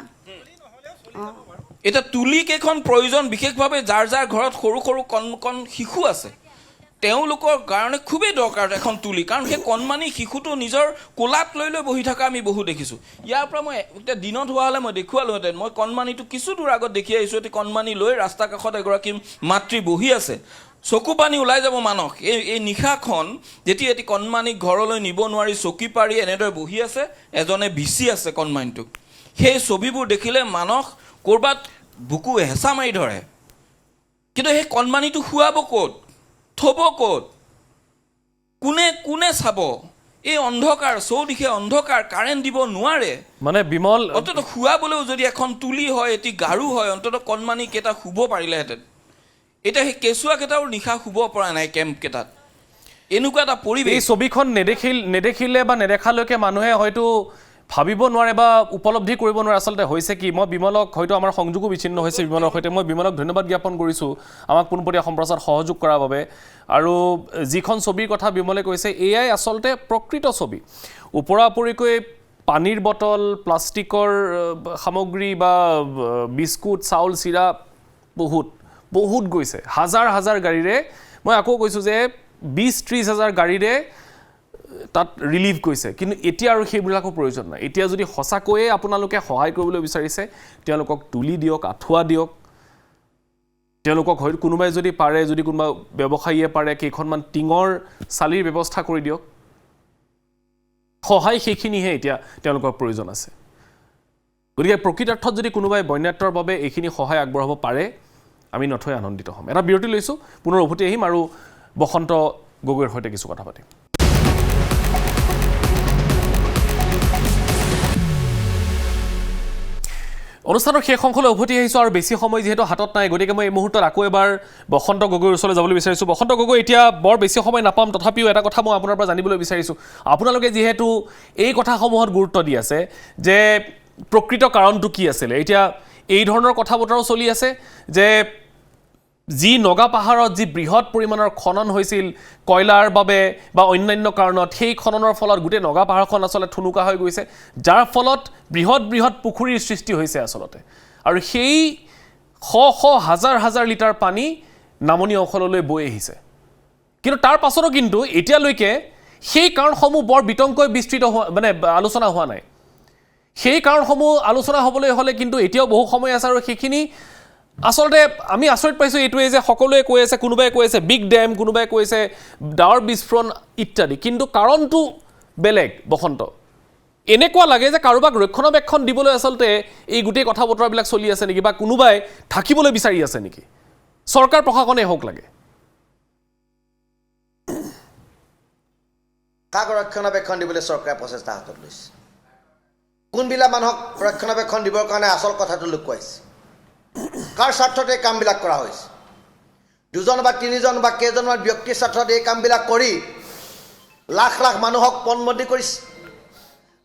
এতিয়া তুলি কেইখন প্ৰয়োজন বিশেষভাৱে যাৰ ঘৰত সৰু সৰু কণ শিশু আছে তেওঁলোকৰ কাৰণে খুবেই দৰকাৰ এখন তুলি কাৰণ সেই কণমানি শিশুটো নিজৰ কোলাত লৈ বহি থকা আমি বহু দেখিছোঁ ইয়াৰ পৰা মই এতিয়া দিনত হোৱা হ'লে মই দেখুৱালোহেঁতেন মই কণমানিটো কিছু দূৰ আগত দেখি আহিছোঁ এটি কণমানি লৈ ৰাস্তা কাষত এগৰাকী মাতৃ বহি আছে চকু পানী ওলাই যাব মানুহ এই নিশাখন যেতিয়া এটি কণমানিক ঘৰলৈ নিব নোৱাৰি চকী পাৰি এনেদৰে বহি আছে এজনে বিচি আছে কণমানিটোক সেই ছবিবোৰ দেখিলে মানুহ ক'ৰবাত বুকু হেঁচা মাৰি ধৰে কিন্তু সেই কণমানিটো শুৱাব ক'ত থ'ব ক'ত কোনে চাব এই অন্ধকাৰ চৌদিশে অন্ধকাৰ কাৰেণ্ট দিব নোৱাৰে মানে বিমল অন্তত শুৱাবলৈও যদি এখন তুলি হয় এটি গাৰু হয় অন্তত কণমানি কেইটা শুব পাৰিলেহেঁতেন এতিয়া সেই কেঁচুৱা কেইটাও নিশা শুব পৰা নাই কেম্প কেইটাত এনেকুৱা এটা পৰিৱেশ এই ছবিখন নেদেখিলে বা নেদেখালৈকে মানুহে হয়তো ভাবিব নোৱাৰে বা উপলব্ধি কৰিব নোৱাৰে আচলতে হৈছে কি মই বিমলক হয়তো আমাৰ সংযোগো বিচ্ছিন্ন হৈছে বিমলৰ সৈতে মই বিমলক ধন্যবাদ জ্ঞাপন কৰিছোঁ আমাক পোনপটীয়া সম্প্ৰচাৰ সহযোগ কৰাৰ বাবে আৰু যিখন ছবিৰ কথা বিমলে কৈছে এয়াই আচলতে প্ৰকৃত ছবি ওপৰা ওপৰিকৈ পানীৰ বটল প্লাষ্টিকৰ সামগ্ৰী বা বিস্কুট চাউল চিৰা বহুত গৈছে হাজাৰ গাড়ীৰে মই আকৌ কৈছোঁ যে 20-30 হাজাৰ গাড়ীৰে তাত ৰিলিভ গৈছে কিন্তু এতিয়া আৰু সেইবিলাকৰ প্ৰয়োজন নাই এতিয়া যদি সঁচাকৈয়ে আপোনালোকে সহায় কৰিবলৈ বিচাৰিছে তেওঁলোকক তুলি দিয়ক আঁঠুৱা দিয়ক তেওঁলোকক হয়তো কোনোবাই যদি পাৰে যদি কোনোবা ব্যৱসায়ীয়ে পাৰে কেইখনমান টিঙৰ চালিৰ ব্যৱস্থা কৰি দিয়ক সহায় সেইখিনিহে এতিয়া তেওঁলোকৰ প্ৰয়োজন আছে গতিকে প্ৰকৃতাৰ্থত যদি কোনোবাই বন্যাত্ৰৰ বাবে এইখিনি সহায় আগবঢ়াব পাৰে আমি নথৈ আনন্দিত হ'ম এটা বিৰতি লৈছোঁ পুনৰ উভতি আহিম আৰু বসন্ত গগৈৰ সৈতে কিছু কথা পাতিম অনুষ্ঠানৰ শেষ অংশলৈ উভতি আহিছোঁ আৰু বেছি সময় যিহেতু হাতত নাই, গতিকে মই এই মুহূৰ্তত আকৌ এবাৰ বসন্ত গগৈৰ ওচৰলৈ যাবলৈ বিচাৰিছোঁ। বসন্ত গগৈ, এতিয়া বৰ বেছি সময় নাপাম, তথাপিও এটা কথা মই আপোনাৰ পৰা জানিবলৈ বিচাৰিছোঁ। আপোনালোকে যিহেতু এই কথাসমূহত গুৰুত্ব দি আছে যে প্ৰকৃত কাৰণটো কি আছিলে, এতিয়া এই ধৰণৰ কথা বতৰাও চলি আছে যে যি নগা পাহাৰত যি বৃহৎ পৰিমাণৰ খনন হৈছিল কয়লাৰ বাবে বা অন্যান্য কাৰণত, সেই খননৰ ফলত গোটেই নগা পাহাৰখন আচলতে থুনুকা হৈ গৈছে, যাৰ ফলত বৃহৎ বৃহৎ পুখুৰীৰ সৃষ্টি হৈছে আচলতে। আৰু সেই হাজাৰ হাজাৰ লিটাৰ পানী নামনি অঞ্চললৈ বৈ আহিছে। কিন্তু তাৰ পাছতো কিন্তু এতিয়ালৈকে সেই কাৰণসমূহ বৰ বিতংকৈ বিস্তৃত আলোচনা হোৱা নাই। সেই কাৰণসমূহ আলোচনা হ'বলৈ হ'লে কিন্তু এতিয়াও বহু সময় আছে, আৰু সেইখিনি আচলতে আমি আচৰিত পাইছোঁ এইটোৱে যে সকলোৱে কৈ আছে, কোনোবাই কৈ আছে বিগ ডেম, কোনোবাই কৈছে ডাৱৰ বিস্ফোৰণ ইত্যাদি, কিন্তু কাৰণটো বেলেগ। বসন্ত, এনেকুৱা লাগে যে কাৰোবাক ৰক্ষণাবেক্ষণ দিবলৈ আচলতে এই গোটেই কথা বতৰাবিলাক চলি আছে নেকি, বা কোনোবাই থাকিবলৈ বিচাৰি আছে নেকি, চৰকাৰ প্ৰশাসনে হওক লাগে। কাক ৰক্ষণাবেক্ষণ দিবলৈ চৰকাৰে প্ৰচেষ্টা হাতত লৈছে, কোনবিলাক মানুহক ৰক্ষণাবেক্ষণ দিবৰ কাৰণে আচল কথাটো লুকুৱাইছে, কাৰ স্বাৰ্থত এই কামবিলাক কৰা হৈছে। 2জন বা 3জন বা কেইজনমান ব্যক্তিৰ স্বাৰ্থত এই কামবিলাক কৰি লাখ লাখ মানুহক পণবন্দী কৰিছে,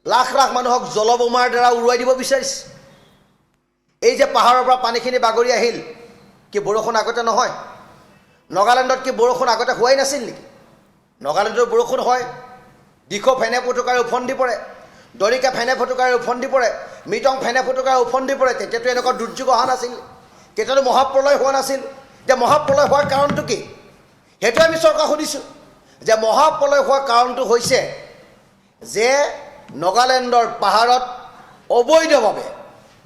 লাখ লাখ মানুহক জলবোমাৰ দ্বাৰা উৰুৱাই দিব বিচাৰিছে। এই যে পাহাৰৰ পৰা পানীখিনি বাগৰি আহিল, কি বৰষুণ আগতে নহয়? নগালেণ্ডত কি বৰষুণ আগতে হোৱাই নাছিল নেকি? নগালেণ্ডৰ বৰষুণ হয়, দিখৌ ফেনে ফুটুকাৰে উফন্দি পৰে, দৰিকা ফেনে ফুটুকাৰে উফন্দি পৰে, মিটং ফেনে ফুটুকাৰে উফন্দি পৰে। তেতিয়াতো এনেকুৱা দুৰ্যোগ অহা নাছিল, তেতিয়াতো মহাপ্ৰলয় হোৱা নাছিল। এতিয়া মহাপ্ৰলয় হোৱাৰ কাৰণটো কি? সেইটো আমি চৰকাৰক সুধিছোঁ যে মহাপ্ৰলয় হোৱাৰ কাৰণটো হৈছে যে নগালেণ্ডৰ পাহাৰত অবৈধভাৱে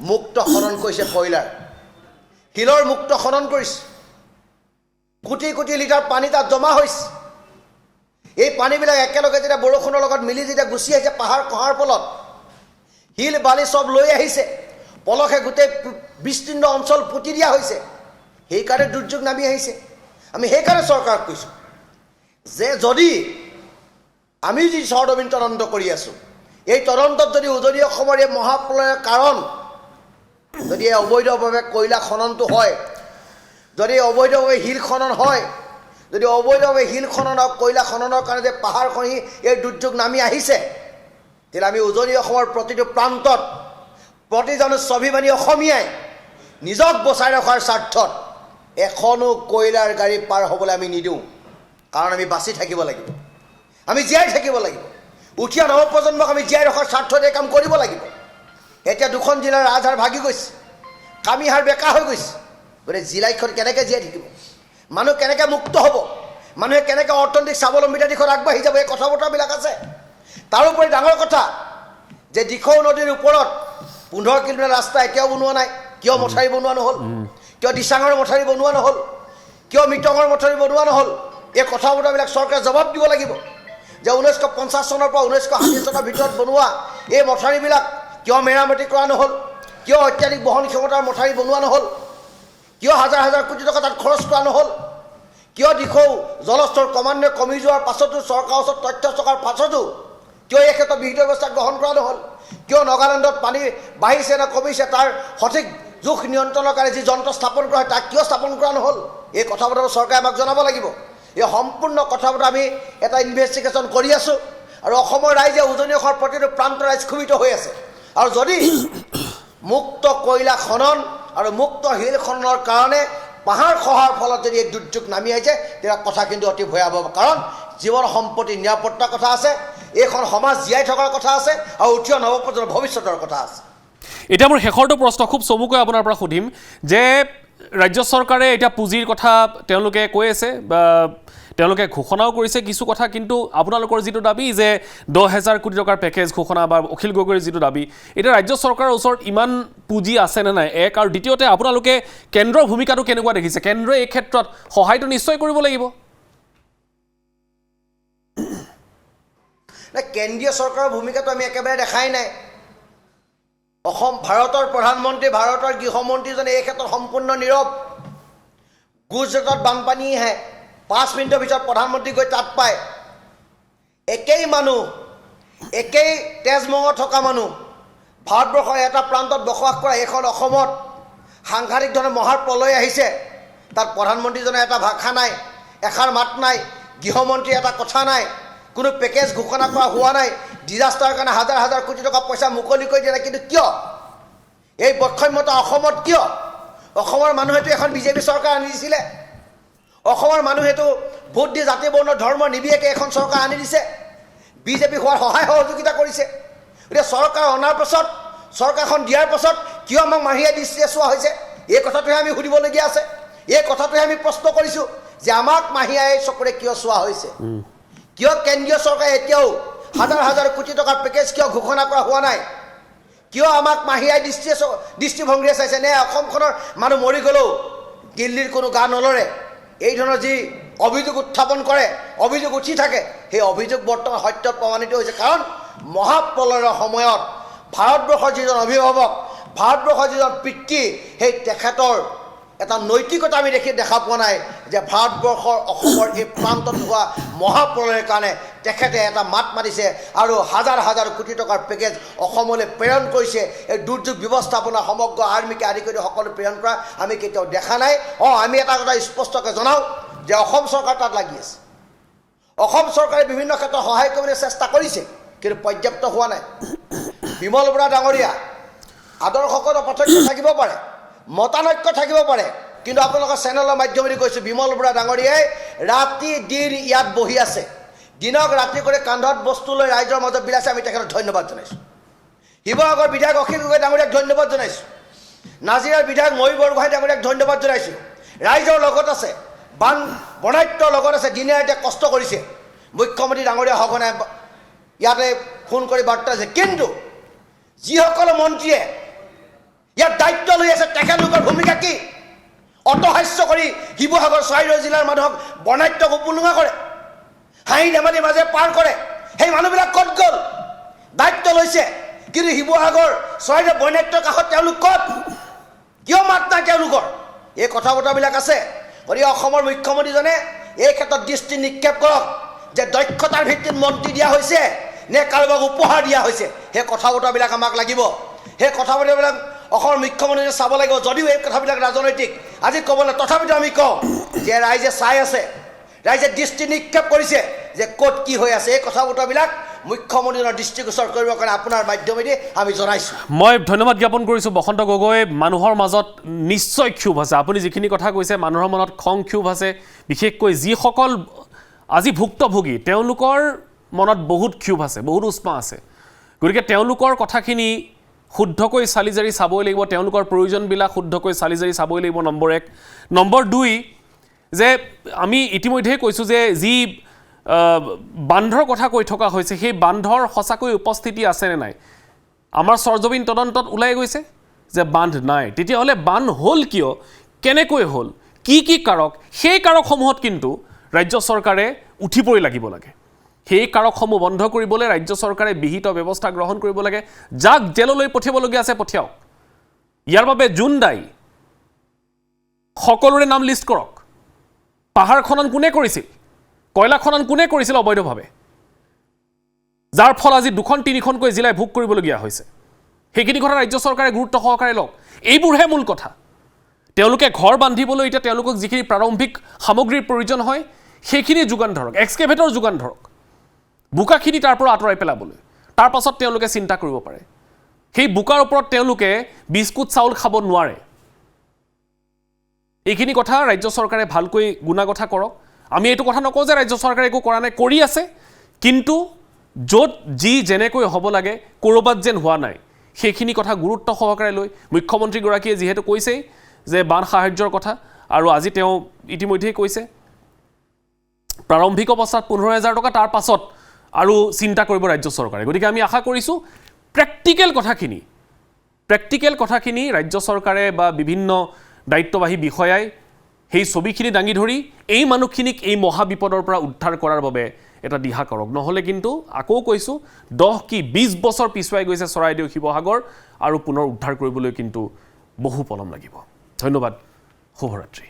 মুক্ত খনন কৰিছে, কয়লাৰ শিলৰ মুক্ত খনন কৰিছে। কোটি কোটি লিটাৰ পানী তাত জমা হৈছে। এই পানীবিলাক একেলগে যেতিয়া বৰষুণৰ লগত মিলি যেতিয়া গুচি আহিছে, পাহাৰ কহাৰ ফলত শিল বালি চব লৈ আহিছে, পলসে গোটেই বিস্তীৰ্ণ অঞ্চল পুতি দিয়া হৈছে। সেইকাৰণে দুৰ্যোগ নামি আহিছে। আমি সেইকাৰণে চৰকাৰক কৈছোঁ যে যদি আমি যি চৰদবিন তদন্ত কৰি আছোঁ, এই তদন্তত যদি উজনি অসমৰ এই মহাপ্ৰলয়ৰ কাৰণ যদি এই অবৈধভাৱে কয়লা খননটো হয়, যদি অবৈধভাৱে শিল খনন হয়, যদি অবৈধভাৱে শিল খনন আৰু কয়লা খননৰ কাৰণে যে পাহাৰ খহি এই দুৰ্যোগ নামি আহিছে, তেতিয়াহ'লে আমি উজনি অসমৰ প্ৰতিটো প্ৰান্তত প্ৰতিজন স্বাভিমানী অসমীয়াই নিজক বচাই ৰখাৰ স্বাৰ্থত এখনো কয়লাৰ গাড়ী পাৰ হ'বলৈ আমি নিদিওঁ। কাৰণ আমি বাচি থাকিব লাগিব, আমি জীয়াই থাকিব লাগিব। উঠি অহা নৱপ্ৰজন্মক আমি জীয়াই ৰখাৰ স্বাৰ্থত এই কাম কৰিব লাগিব। এতিয়া 2খন জিলাৰ ৰাজহাড় ভাগি গৈছে, কামিহাড় বেকা হৈ গৈছে। গতিকে জিলাখন কেনেকৈ জীয়াই থাকিব, মানুহ কেনেকৈ মুক্ত হ'ব, মানুহে কেনেকৈ অৰ্থনৈতিক স্বাৱলম্বিতাৰ দিশত আগবাঢ়ি যাব, এই কথা বতৰাবিলাক আছে। তাৰোপৰি ডাঙৰ কথা যে দিখৌ নদীৰ ওপৰত 15 কিলোমিটাৰ ৰাস্তা এতিয়াও বনোৱা নাই। কিয় মথাউৰি বনোৱা নহ'ল? কিয় দিচাঙৰ মথাউৰি বনোৱা নহ'ল? কিয় মিটঙৰ মথাউৰি বনোৱা নহ'ল? এই কথা বতৰাবিলাক চৰকাৰে জবাব দিব লাগিব যে 1950 চনৰ পৰা 1960 চনৰ ভিতৰত বনোৱা এই মথাউৰিবিলাক কিয় মেৰামতি কৰা নহ'ল? কিয় অত্যাধিক বহন ক্ষমতাৰ মথাউৰি বনোৱা নহ'ল? কিয় হাজাৰ হাজাৰ কোটি টকা তাত খৰচ কৰা নহ'ল? কিয় দিখৌ জলস্তৰ ক্ৰমান্বয়ে কমি যোৱাৰ পাছতো, চৰকাৰৰ ওচৰত তথ্য থকাৰ পাছতো কিয় এই ক্ষেত্ৰত বিহিত ব্যৱস্থা গ্ৰহণ কৰা নহ'ল? কিয় নগালেণ্ডত পানী বাঢ়িছে নে কমিছে তাৰ সঠিক জোখ নিয়ন্ত্ৰণৰ কাৰণে যি যন্ত্ৰ স্থাপন কৰা হয়, তাক কিয় স্থাপন কৰা নহ'ল? এই কথা বতৰা চৰকাৰে আমাক জনাব লাগিব। এই সম্পূৰ্ণ কথা বতৰা আমি এটা ইনভেষ্টিগেশ্যন কৰি আছোঁ, আৰু অসমৰ ৰাইজে উজনি অসমৰ প্ৰতিটো প্ৰান্ত ৰাইজ ক্ষোভিত হৈ আছে। আৰু যদি মুক্ত কয়লা খনন আৰু মুক্ত শিল খননৰ কাৰণে পাহাৰ খহাৰ ফলত যদি এই দুৰ্যোগ নামি আহিছে, তেতিয়া কথা কিন্তু অতি ভয়াৱহ। কাৰণ জীৱন সম্পত্তি নিৰাপত্তাৰ কথা আছে, এইখন সমাজ জীয়াই থকাৰ কথা আছে, আৰু উঠি অহা নৱপ্ৰজন্মৰ ভৱিষ্যতৰ কথা আছে। এতিয়া মোৰ শেষৰটো প্ৰশ্ন খুব চমুকৈ আপোনাৰ পৰা সুধিম যে ৰাজ্য চৰকাৰে এতিয়া পুঁজিৰ কথা তেওঁলোকে কৈ আছে, বা তেওঁলোকে ঘোষণাও কৰিছে কিছু কথা, কিন্তু আপোনালোকৰ যিটো দাবী যে 10,000 কোটি টকাৰ পেকেজ ঘোষণা বা অখিল গগৈৰ যিটো দাবী, এতিয়া ৰাজ্য চৰকাৰৰ ওচৰত ইমান পুঁজি আছেনে নাই, এক। আৰু দ্বিতীয়তে আপোনালোকে কেন্দ্ৰৰ ভূমিকাটো কেনেকুৱা দেখিছে? কেন্দ্ৰই এই ক্ষেত্ৰত সহায়টো নিশ্চয় কৰিব লাগিব। কেন্দ্ৰীয় চৰকাৰৰ ভূমিকাটো আমি একেবাৰে দেখাই নাই। ভাৰতৰ প্ৰধানমন্ত্ৰী, ভাৰতৰ গৃহমন্ত্ৰীজনে এই ক্ষেত্ৰত সম্পূৰ্ণ নীৰৱ। গুজৰাটত বানপানী আহে, 5 মিনিটৰ ভিতৰত প্ৰধানমন্ত্ৰী গৈ তাত পায়। একেই মানুহ, একেই তেজমঙত থকা মানুহ, ভাৰতবৰ্ষৰ এটা প্ৰান্তত বসবাস কৰা এইখন অসমত সাংঘাতিক ধৰণে মহাৰ প্ৰলয় আহিছে। তাত প্ৰধানমন্ত্ৰীজনে এটা ভাষা নাই, এষাৰ মাত নাই, গৃহমন্ত্ৰীৰ এটা কথা নাই, কোনো পেকেজ ঘোষণা কৰা হোৱা নাই, ডিজাষ্টাৰৰ কাৰণে হাজাৰ হাজাৰ কোটি টকা পইচা মুকলি কৰি দিয়া নাই। কিন্তু কিয় এই বৈষম্যতা অসমত? কিয় অসমৰ মানুহেতো এখন বিজেপি চৰকাৰ আনি দিছিলে, অসমৰ মানুহেতো ভোট দি জাতি বৰ্ণ ধৰ্ম নিবিয়াকে এখন চৰকাৰ আনি দিছে, বিজেপি হোৱাৰ সহায় সহযোগিতা কৰিছে। এতিয়া চৰকাৰ অনাৰ পাছত, চৰকাৰখন দিয়াৰ পাছত কিয় আমাক মাহীয়ে দৃষ্টিৰে চোৱা হৈছে? এই কথাটোহে আমি সুধিবলগীয়া আছে। এই কথাটোহে আমি প্ৰশ্ন কৰিছোঁ যে আমাক মাহীয়াই চকুৰে কিয় চোৱা হৈছে? কিয় কেন্দ্ৰীয় চৰকাৰে এতিয়াও হাজাৰ হাজাৰ কোটি টকাৰ পেকেজ কিয় ঘোষণা কৰা হোৱা নাই? কিয় আমাক মাহীয়াই দৃষ্টিভংগীৰে চাইছে? নে অসমখনৰ মানুহ মৰি গ'লেও দিল্লীৰ কোনো গা নলৰে? এই ধৰণৰ যি অভিযোগ উত্থাপন কৰে, অভিযোগ উঠি থাকে, সেই অভিযোগ বৰ্তমান সত্যত প্ৰমাণিত হৈছে। কাৰণ মহাপ্ৰলয়ৰ সময়ত ভাৰতবৰ্ষৰ যিজন অভিভাৱক, ভাৰতবৰ্ষৰ যিজন পিতৃ, সেই তেখেতৰ এটা নৈতিকতা আমি দেখা পোৱা নাই যে ভাৰতবৰ্ষৰ অসমৰ এই প্ৰান্তত হোৱা মহাপ্ৰলয়ৰ কাৰণে তেখেতে এটা মাত মাতিছে আৰু হাজাৰ হাজাৰ কোটি টকাৰ পেকেজ অসমলৈ প্ৰেৰণ কৰিছে। এই দুৰ্যোগ ব্যৱস্থাপনা সমগ্ৰ আৰ্মিকে আদি কৰি সকলো প্ৰেৰণ কৰা আমি কেতিয়াও দেখা নাই। আমি এটা কথা স্পষ্টকৈ জনাওঁ যে অসম চৰকাৰ তাত লাগি আছে। অসম চৰকাৰে বিভিন্ন ক্ষেত্ৰত সহায় কৰিবলৈ চেষ্টা কৰিছে, কিন্তু পৰ্যাপ্ত হোৱা নাই। বিমল বৰা ডাঙৰীয়া আদৰ্শগত পাৰ্থক্য থাকিব পাৰে, মতানৈক্য থাকিব পাৰে, কিন্তু আপোনালোকৰ চেনেলৰ মাধ্যমেদি কৈছোঁ, বিমল বৰা ডাঙৰীয়াই ৰাতি দিন ইয়াত বহি আছে, দিনক ৰাতি কৰি কান্ধত বস্তু লৈ ৰাইজৰ মাজত বিলাইছে। আমি তেখেতক ধন্যবাদ জনাইছোঁ। শিৱসাগৰ বিধায়ক অখিল গগৈ ডাঙৰীয়াক ধন্যবাদ জনাইছোঁ। নাজিৰাৰ বিধায়ক ময়ূৰ বৰগোহাঁই ডাঙৰীয়াক ধন্যবাদ জনাইছোঁ। ৰাইজৰ লগত আছে, বনাত্যৰ লগত আছে, দিনে ৰাতিয়ে কষ্ট কৰিছে। মুখ্যমন্ত্ৰী ডাঙৰীয়া সঘনাই ইয়াতে ফোন কৰি বাৰ্তা দিছে। কিন্তু যিসকল মন্ত্ৰীয়ে ইয়াত দায়িত্ব লৈ আছে, তেখেতলোকৰ ভূমিকা কি? অটহাস্য কৰি শিৱসাগৰ চৰাইদেউ জিলাৰ মানুহক বনাত্যক উপলুঙা কৰে, হাঁহি ধেমালি মাজে পাৰ কৰে। সেই মানুহবিলাক ক'ত গ'ল? দায়িত্ব লৈছে, কিন্তু শিৱসাগৰ চৰাইদেউ বনাত্যৰ কাষত তেওঁলোক ক'ত? কিয় মাত নাই তেওঁলোকৰ? এই কথা বতৰাবিলাক আছে। গতিকে অসমৰ মুখ্যমন্ত্ৰীজনে এই ক্ষেত্ৰত দৃষ্টি নিক্ষেপ কৰক যে দক্ষতাৰ ভিত্তিত মন্ত্ৰী দিয়া হৈছে নে কাৰোবাক উপহাৰ দিয়া হৈছে। সেই কথা বতৰাবিলাক আমাক লাগিব। সেই কথা বতৰাবিলাক অসমৰ মুখ্যমন্ত্ৰীয়ে চাব লাগিব। যদিও এই কথাবিলাক ৰাজনৈতিক আজি ক'বলৈ, তথাপিতো আমি কওঁ যে ৰাইজে চাই আছে, ৰাইজে দৃষ্টি নিক্ষেপ কৰিছে যে ক'ত কি হৈ আছে। এই কথা বতৰাবিলাক মুখ্যমন্ত্ৰীজনৰ দৃষ্টিগোচৰ কৰিবৰ কাৰণে আপোনাৰ মাধ্যমেদি আমি জনাইছোঁ। মই ধন্যবাদ জ্ঞাপন কৰিছোঁ বসন্ত গগৈ। মানুহৰ মাজত নিশ্চয় ক্ষোভ আছে, আপুনি যিখিনি কথা কৈছে, মানুহৰ মনত খং ক্ষোভ আছে। বিশেষকৈ যিসকল আজি ভুক্তভোগী, তেওঁলোকৰ মনত বহুত ক্ষোভ আছে, বহুত উষ্মা আছে। গতিকে তেওঁলোকৰ কথাখিনি শুদ্ধকৈ চালি জাৰি চাবই লাগিব, তেওঁলোকৰ প্ৰয়োজনবিলাক শুদ্ধকৈ চালি জাৰি চাবই লাগিব, নম্বৰ 1। নম্বৰ 2, যে আমি ইতিমধ্যেই কৈছোঁ যে যি বান্ধৰ কথা কৈ থকা হৈছে, সেই বান্ধৰ সঁচাকৈ উপস্থিতি আছেনে নাই? আমাৰ সৰজমিন তদন্তত ওলাই গৈছে যে বান্ধ নাই। তেতিয়াহ'লে বান্ধ হ'ল কিয়, কেনেকৈ হ'ল, কি কি কাৰক? সেই কাৰকসমূহত কিন্তু ৰাজ্য চৰকাৰে উঠি পৰি লাগিব লাগে। সেই কাৰকসমূহ বন্ধ কৰিবলৈ ৰাজ্য চৰকাৰে বিহিত ব্যৱস্থা গ্ৰহণ কৰিব লাগে। যাক জেললৈ পঠিয়াবলগীয়া আছে পঠিয়াওক। ইয়াৰ বাবে যোন দায়ী সকলোৰে নাম লিষ্ট কৰক। পাহাৰ খনন কোনে কৰিছিল? কয়লা খনন কোনে কৰিছিল অবৈধভাৱে? যাৰ ফল আজি 2-3খনকৈ জিলাই ভোগ কৰিবলগীয়া হৈছে। সেইখিনি কথা ৰাজ্য চৰকাৰে গুৰুত্ব সহকাৰে লওক। এইবোৰহে মূল কথা। তেওঁলোকে ঘৰ বান্ধিবলৈ এতিয়া তেওঁলোকক যিখিনি প্ৰাৰম্ভিক সামগ্ৰীৰ প্ৰয়োজন হয়, সেইখিনি যোগান ধৰক, এক্সকেভেটৰ যোগান ধৰক, বোকাখিনি তাৰ পৰা আঁতৰাই পেলাবলৈ। তাৰ পাছত তেওঁলোকে চিন্তা কৰিব পাৰে। সেই বোকাৰ ওপৰত তেওঁলোকে বিস্কুট চাউল খাব নোৱাৰে। এইখিনি কথা ৰাজ্য চৰকাৰে ভালকৈ গুণাগঠা কৰক। আমি এইটো কথা নকওঁ যে ৰাজ্য চৰকাৰে একো কৰা নাই, কৰি আছে, কিন্তু য'ত যি যেনেকৈ হ'ব লাগে ক'ৰবাত যেন হোৱা নাই, সেইখিনি কথা গুৰুত্ব সহকাৰে লৈ মুখ্যমন্ত্ৰীগৰাকীয়ে যিহেতু কৈছেই যে বান সাহায্যৰ কথা, আৰু আজি তেওঁ ইতিমধ্যেই কৈছে প্ৰাৰম্ভিক অৱস্থাত 15,000 টকা, তাৰ পাছত আৰু চিন্তা কৰিব ৰাজ্য চৰকাৰে। গতিকে আমি আশা কৰিছোঁ প্ৰেক্টিকেল কথাখিনি ৰাজ্য চৰকাৰে বা বিভিন্ন দায়িত্ববাহী বিষয়াই সেই ছবিখিনি দাঙি ধৰি এই মানুহখিনিক এই মহাবিপদৰ পৰা উদ্ধাৰ কৰাৰ বাবে এটা দিহা কৰক। নহ'লে কিন্তু আকৌ কৈছোঁ 10 কি 20 বছৰ পিছুৱাই গৈছে চৰাইদেউ শিৱসাগৰ, আৰু পুনৰ উদ্ধাৰ কৰিবলৈ কিন্তু বহু পলম লাগিব। ধন্যবাদ, শুভৰাত্ৰি।